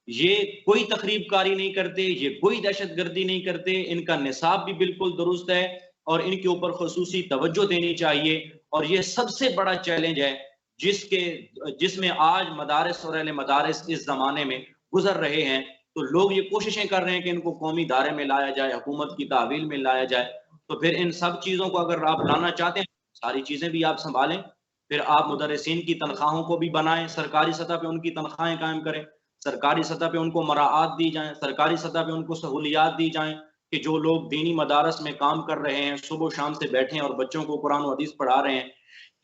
یہ کوئی تخریب کاری نہیں کرتے، یہ کوئی دہشت گردی نہیں کرتے، ان کا نصاب بھی بالکل درست ہے اور ان کے اوپر خصوصی توجہ دینی چاہیے. اور یہ سب سے بڑا چیلنج ہے جس میں آج مدارس اور اہل مدارس اس زمانے میں گزر رہے ہیں. تو لوگ یہ کوششیں کر رہے ہیں کہ ان کو قومی دھارے میں لایا جائے، حکومت کی تحویل میں لایا جائے. تو پھر ان سب چیزوں کو اگر آپ لانا چاہتے ہیں، ساری چیزیں بھی آپ سنبھالیں. پھر آپ مدرسین کی تنخواہوں کو بھی بنائیں، سرکاری سطح پہ ان کی تنخواہیں قائم کریں، سرکاری سطح پہ ان کو مراعات دی جائیں، سرکاری سطح پہ ان کو سہولیات دی جائیں کہ جو لوگ دینی مدارس میں کام کر رہے ہیں، صبح و شام سے بیٹھے ہیں اور بچوں کو قرآن و حدیث پڑھا رہے ہیں،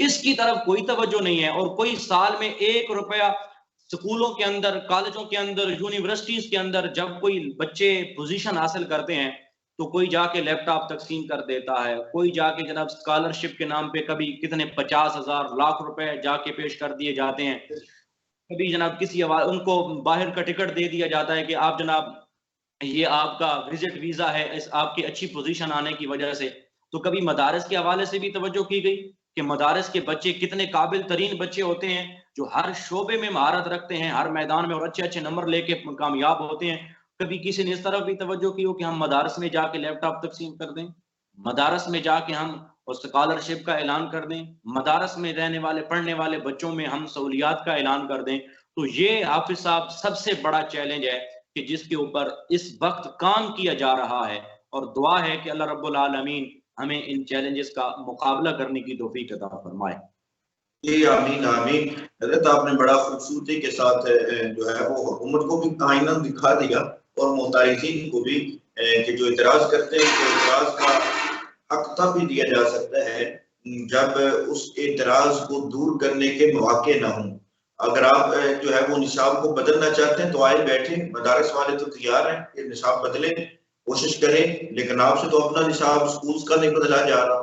اس کی طرف کوئی توجہ نہیں ہے. اور کوئی سال میں 1 روپیہ سکولوں کے اندر، کالجوں کے اندر، یونیورسٹیز کے اندر جب کوئی بچے پوزیشن حاصل کرتے ہیں تو کوئی جا کے لیپ ٹاپ تقسیم کر دیتا ہے، کوئی جا کے جناب اسکالرشپ کے نام پہ کبھی کتنے 50,000 لاکھ روپے جا کے پیش کر دیے جاتے ہیں. کبھی جناب کسی ان کو باہر کا ٹکٹ دے دیا جاتا ہے کہ آپ جناب یہ آپ کا وزٹ ویزا ہے اس آپ کی اچھی پوزیشن آنے کی وجہ سے. تو کبھی مدارس کے حوالے سے بھی توجہ کی گئی کہ مدارس کے بچے کتنے قابل ترین بچے ہوتے ہیں جو ہر شعبے میں مہارت رکھتے ہیں، ہر میدان میں، اور اچھے اچھے نمبر لے کے کامیاب ہوتے ہیں. کبھی کسی نے اس طرف بھی توجہ کی ہو کہ ہم مدارس میں جا کے لیپ ٹاپ تقسیم کر دیں، مدارس میں جا کے ہم اسکالرشپ کا اعلان کر دیں، مدارس میں رہنے والے پڑھنے والے بچوں میں ہم سہولیات کا اعلان کر دیں؟ تو یہ حافظ صاحب سب سے بڑا چیلنج ہے کہ جس کے اوپر اس وقت کام کیا جا رہا ہے، اور دعا ہے کہ اللہ رب العالمین ہمیں ان چیلنجز کا مقابلہ کرنے کی توفیق عطا فرمائے. جی آمین آمین. حضرت آپ نے بڑا خوبصورتی کے ساتھ جو ہے وہ حکومت کو بھی آئینہ دکھا دیا اور متعارضین کو بھی کہ جو اعتراض کرتے ہیں تو اعتراض کا حق تب بھی دیا جا سکتا ہے جب اس اعتراض کو دور کرنے کے مواقع نہ ہوں. اگر آپ جو ہے وہ نصاب کو بدلنا چاہتے ہیں تو آئے بیٹھیں، مدارس والے تو تیار ہیں کہ نصاب بدلیں، کوشش کریں، لیکن آپ سے تو اپنا نصاب سکولز کا نہیں بدلا جا رہا.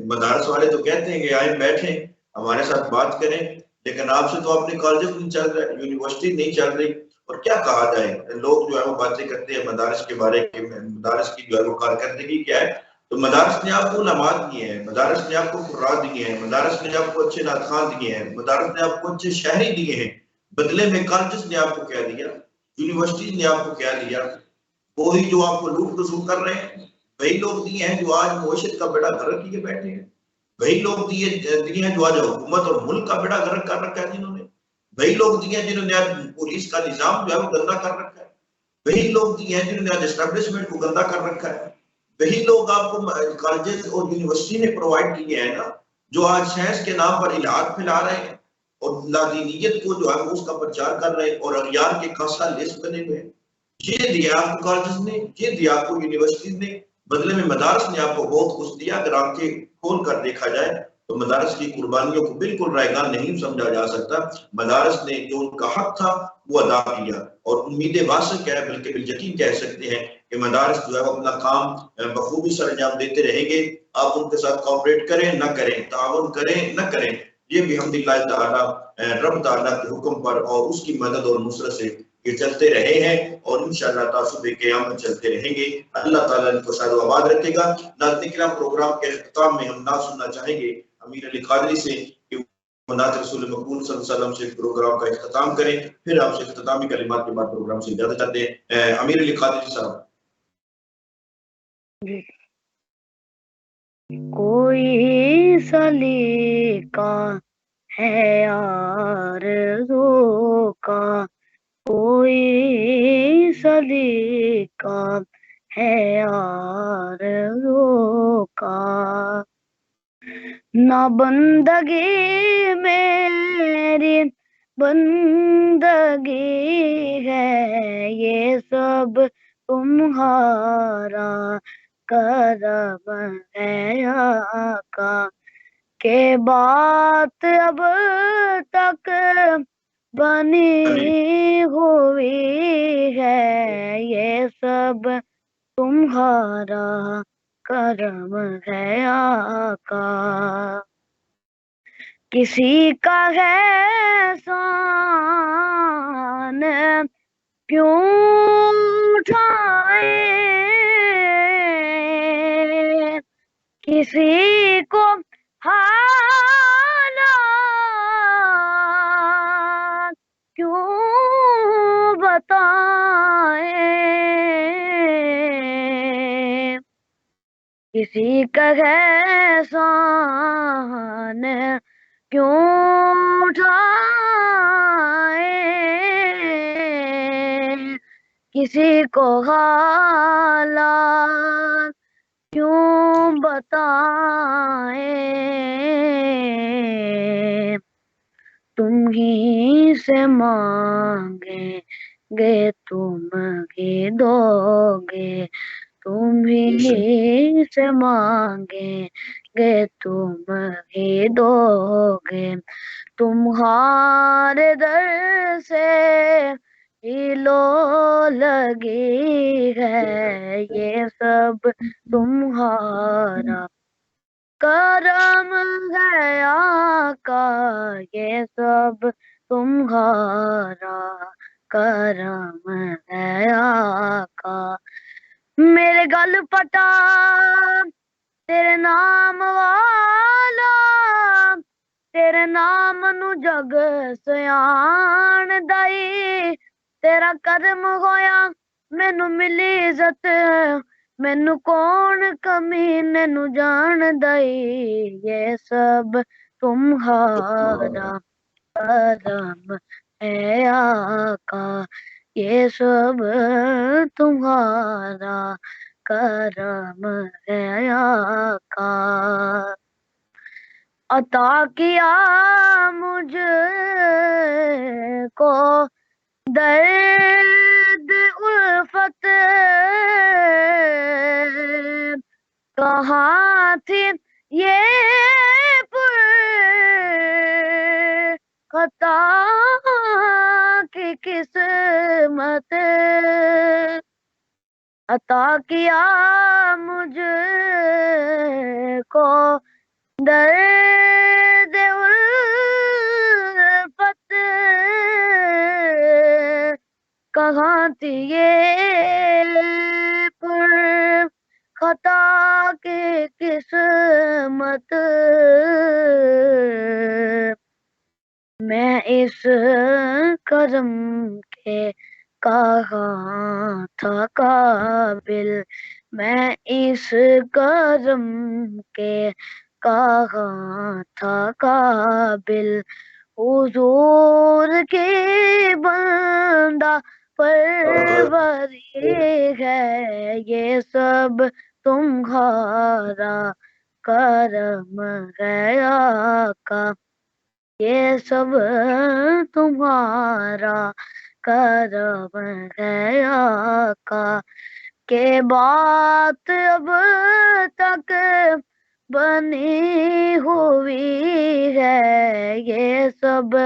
مدارس والے تو کہتے ہیں کہ آئے بیٹھیں ہمارے ساتھ بات کریں، لیکن آپ سے تو اپنے کالجز نہیں چل رہے، یونیورسٹی نہیں چل رہی. اور کیا کہا جائے، لوگ جو ہے وہ باتیں کرتے ہیں مدارس کے بارے میں، مدارس کی جو ہے وہ کارکردگی کیا ہے. تو مدارس نے آپ کو علماء دیے ہیں، مدارس نے آپ کو قراء دیے ہیں، مدارس نے آپ کو اچھے نعت خواں دیے ہیں، مدارس نے آپ کو اچھے شہری دیے ہیں. بدلے میں کالجز نے آپ کو کیا دیا، یونیورسٹیز نے آپ کو کیا دیا؟ وہی جو آپ کو لوٹ کھسوٹ کر رہے ہیں، وہی لوگ دیے ہیں جو آج معیشت کا بیڑا غرق کیے بیٹھے ہیں. وہی لوگ دیے ہیں جو آج حکومت اور ملک کا بیڑا غرق کر رکھا ہے جنہوں نے. وہی لوگ دیے ہیں جنہوں نے آج پولیس کا نظام جو ہے وہ گندا کر رکھا ہے. وہی لوگ دیے ہیں جنہوں نے آج اسٹیبلشمنٹ کو گندا کر رکھا ہے. وہی لوگ آپ کو کالجز اور یونیورسٹی نے پرووائڈ کیے ہیں نا، جو آج سائنس کے نام پر الہاد پھیلا رہے ہیں اور لادینیت کو جو ہے اس کا پرچار کر رہے ہیں اور اغیار کے خاصا لسٹ بنے ہوئے ہیں. یہ دیا آپ کو کالجز نے، یہ دیا آپ کو یونیورسٹیز نے. بدلے میں مدارس نے آپ کو بہت کچھ دیا. اگر آنکھیں کھول کر دیکھا جائے تو مدارس کی قربانیوں کو بالکل رائگاں نہیں سمجھا جا سکتا. مدارس نے جو ان کا حق تھا وہ ادا کیا، اور امید واسع کیا ہے بلکہ بالیقین کہہ سکتے ہیں کہ مدارس جو ہے وہ اپنا کام بخوبی سر انجام دیتے رہیں گے۔ آپ ان کے ساتھ کوآپریٹ کریں نہ کریں، تعاون کریں نہ کریں، یہ بھی بحمداللہ تعالی رب تعالیٰ کے حکم پر اور اس کی مدد اور نصرت سے یہ چلتے رہے ہیں، اور انشاءاللہ تعصب قیامت چلتے رہیں گے۔ اللہ تعالیٰ ان کو شاد و آباد رکھے گا۔ ناظرین کرام، پروگرام کے اختتام میں ہم نعت سننا چاہیں گے امیر علی قادری سے کہ نعت رسول مقبول صلی اللہ علیہ وسلم سے پروگرام کا اختتام کریں، پھر آپ سے اختتامی کلمات کے بعد پروگرام سے اجازت چاہتے ہیں۔ امیر علی قادری صاحب۔ کوئی سلیقہ ہے آرزو کا، کوئی سلیقہ ہے آرزو کا، نہ بندگی میری بندگی ہے، یہ سب تمہارا کرم ہے آقا، کہ بات اب تک بنی ہوئی ہے، یہ سب تمہارا کرم ہے آقا۔ کسی کا ہے احسان کیوں اٹھائے، کسی کو حالات کیوں بتائے، کسی کا ہے احسان کیوں اٹھائے، کسی کو حالات کیوں بتائے، تم ہی سے مانگیں گے تم ہی دو گے، تم ہی سے مانگیں گے تم ہی دو گے، تمہارے در سے ہی لو لگی ہے، یہ سب تمہارا کرم ہے آقا، یہ سب تمہارا کرم ہے آقا۔ میرے گل پٹا تیرے نام والا، تیرے نام نو جگ سیان دائی، تیرا کرم ہویا مینو ملی عزت، مینو کون کمینے نو جان دائی، یہ سب تمہارا کرم ہے آقا، یہ سب تمہارا کرم ہے آقا۔ عطا کیا مجھ کو درد الفت، کہاں تھی یہ پر خطا کی قسمت، عطا کیا مجھ کو درد الفت، کہاں تھی یہ پر خطا کی قسمت، میں اس کرم کے کہاں تھا قابل، میں اس کرم کے کہاں تھا قابل، حضور کی بندہ پروری ہے، یہ سب تمہارا کرم ہے آقا، یہ سب تمہارا کرم ہے آقا، کہ بات اب تک بنی ہوئی ہے، یہ سب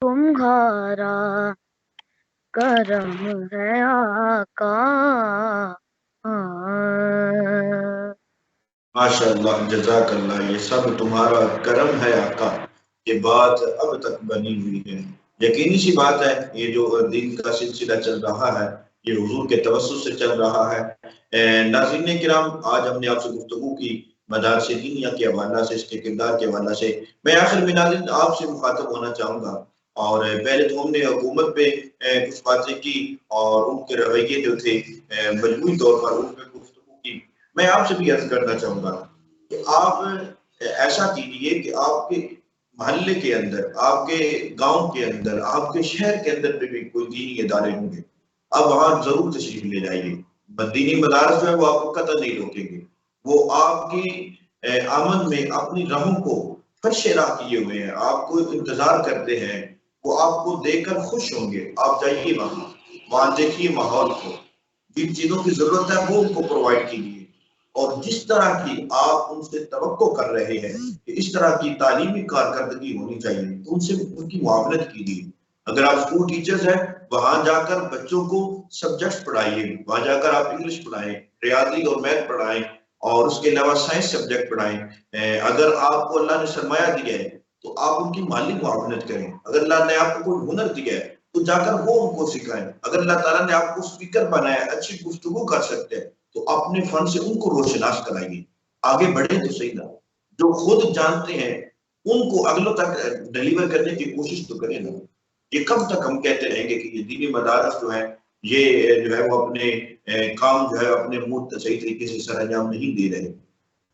تمہارا کرم ہے آقا. ماشاء اللہ، جزاک اللہ، یہ سب تمہارا کرم ہے آقا. یہ بات اب تک بنی ہوئی ہے. یقینی سی بات ہے، یہ جو دین کا سلسلہ چل رہا ہے یہ حضور کے توسط سے چل رہا ہے. ناظرین کرام، آج ہم نے آپ سے گفتگو کی مدارس دینیہ کے حوالہ سے، اس کے کردار کے حوالہ سے. میں آخر میں ناظرین آپ سے مخاطب ہونا چاہوں گا. اور پہلے تو ہم نے حکومت پہ کچھ باتیں کی اور ان کے رویے جو تھے مجموعی طور پر ان پہ گفتگو کی. میں آپ سے بھی عرض کرنا چاہوں گا کہ آپ ایسا کیجیے کہ آپ کے محلے کے اندر، آپ کے گاؤں کے اندر، آپ کے شہر کے اندر پہ بھی کوئی دینی ادارے ہوں گے، آپ وہاں ضرور تشریف لے جائیے. دینی مدارس جو ہے وہ آپ کو قطع نہیں روکیں گے. وہ آپ کی آمد میں اپنی راہوں کو فرش راہ کیے ہوئے ہیں، آپ کو انتظار کرتے ہیں. وہ آپ کو دیکھ کر خوش ہوں گے. آپ جائیے وہاں دیکھیے ماحول کو، جن چیزوں کی ضرورت ہے وہ ان کو پرووائڈ کیجیے. اور جس طرح کی آپ ان سے توقع کر رہے ہیں کہ اس طرح کی تعلیمی کارکردگی ہونی چاہیے تو ان سے ان کی معاونت کیجیے. اگر آپ اسکول ٹیچرز ہیں وہاں جا کر بچوں کو سبجیکٹس پڑھائیے. وہاں جا کر آپ انگلش پڑھائیں، ریاضی اور میتھ پڑھائیں، اور اس کے علاوہ سائنس سبجیکٹ پڑھائیں. اگر آپ کو اللہ نے سرمایہ دیا ہے تو آپ ان کی مالی معاونت کریں. اگر اللہ نے آپ کو کوئی ہنر دیا ہے تو جا کر وہ ان کو سکھائیں. اگر اللہ تعالیٰ نے آپ کو اسپیکر بنایا ہے، اچھی گفتگو کر سکتے ہیں، تو اپنے فن سے ان کو روشناس کرائیے. آگے بڑھے تو صحیح نہ، جو خود جانتے ہیں ان کو اگلوں تک ڈیلیور کرنے کی کوشش تو کریں نا. یہ کب تک ہم کہتے رہیں گے کہ یہ دینی مدارس جو ہیں یہ جو ہے وہ اپنے کام جو ہے اپنے منہ صحیح طریقے سے سر انجام نہیں دے رہے.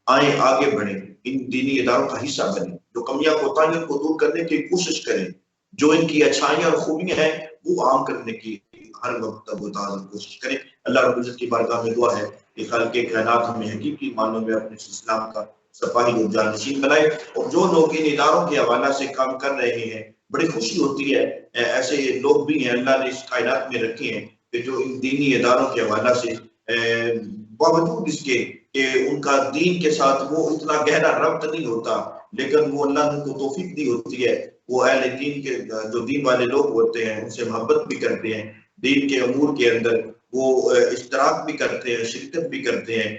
آئیں آگے بڑھیں، ان دینی اداروں کا حصہ بنیں، جو کمیاں کوتاہیوں کو دور کرنے کی کوشش کریں، جو ان کی اچھائیاں اور خوبیاں ہیں وہ عام کرنے کی ہر وقت کوشش کریں. اللہ رب العزت کی بارگاہ میں دعا ہے کہ خالق کائنات ہمیں حقیقی معنوں میں اپنے اسلام کا سپاہی اور جانشین بنائے. اور جو لوگ ان اداروں کے حوالہ سے کام کر رہے ہیں بڑی خوشی ہوتی ہے. ایسے لوگ بھی ہیں اللہ نے اس کائنات میں رکھے ہیں کہ جو ان دینی اداروں کے حوالہ سے باوجود اس کے کہ ان کا دین کے ساتھ وہ اتنا گہرا ربط نہیں ہوتا، لیکن وہ اللہ نے ان کو توفیق دی ہوتی ہے. وہ اہل دین کے جو دین والے لوگ ہوتے ہیں ان سے محبت بھی کرتے ہیں، دین کے امور کے اندر وہ اشتراک بھی کرتے ہیں، شرکت بھی کرتے ہیں.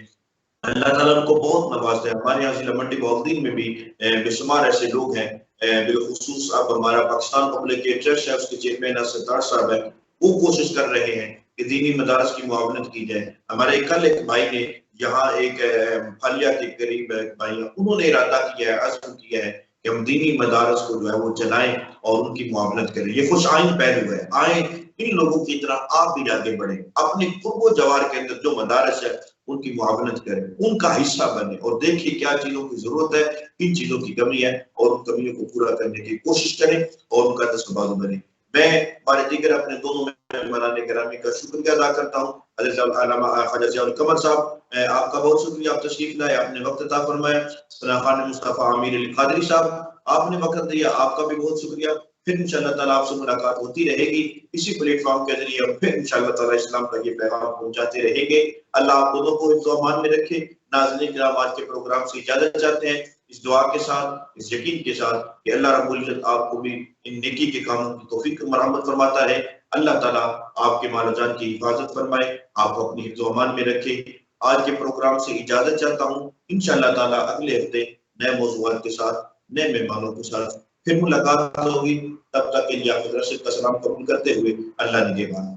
اللہ تعالیٰ ان کو بہت نوازتے ہیں. ہمارے یہاں ضلع منڈی بہاؤالدین میں بھی بے شمار ایسے لوگ ہیں. بالخصوص اب ہمارا پاکستان پبلک چرچ ہے، اس کے چیئرمین ستار صاحب ہیں، وہ کوشش کر رہے ہیں کہ دینی مدارس کی معاونت کی جائے. ہمارے کل ایک بھائی نے یہاں ایک پھلیہ کے قریب بھائی انہوں نے ارادہ کیا ہے، عزم کیا ہے کہ ہم دینی مدارس کو جو ہے وہ چلائیں اور ان کی معاونت کریں. یہ خوش آئند پہلو ہے. آئیں ان لوگوں کی طرح آپ بھی آگے بڑھیں، اپنی قرب و جوار کے اندر جو مدارس ہے ان کی معاونت کریں، ان کا حصہ بنے اور دیکھیے کیا چیزوں کی ضرورت ہے، کن چیزوں کی کمی ہے اور ان کمیوں کو پورا کرنے کی کوشش کریں اور ان کا دستاویز بنے. میں ہمارے دیگر اپنے دونوں مہمان گرامی کا شکریہ ادا کرتا ہوں. حضرت علامہ خواجہ ضیاء القمر صاحب، آپ کا بہت شکریہ، آپ تشریف لائے، آپ نے وقت عطا فرمایا. خان مصطفیٰ امیر علی قادری صاحب، آپ نے وقت دیا، آپ کا بھی بہت شکریہ. پھر انشاءاللہ تعالیٰ آپ سے ملاقات ہوتی رہے گی اسی پلیٹ فارم کے ذریعے، اور پھر انشاءاللہ تعالیٰ اسلام کا یہ پیغام پہنچاتے رہیں گے. اللہ آپ دونوں کو حفظ و امان میں رکھے. ناظرین کرام، آج کے پروگرام سے اجازت چاہتے ہیں اس دعا کے ساتھ، اس یقین کے ساتھ کہ اللہ رب العزت آپ کو بھی ان نیکی کے کاموں کی توفیق مرحمت فرماتا ہے. اللہ تعالیٰ آپ کے مال و جان کی حفاظت فرمائے، آپ کو اپنی حفظ و امان میں رکھے. آج کے پروگرام سے اجازت چاہتا ہوں. انشاءاللہ تعالیٰ اگلے ہفتے نئے موضوعات کے ساتھ، نئے مہمانوں کے ساتھ پھر ملاقات ہوگی. تب تک کے لیے آپ رشید کا سلام قبول کرتے ہوئے اللہ نگہبان.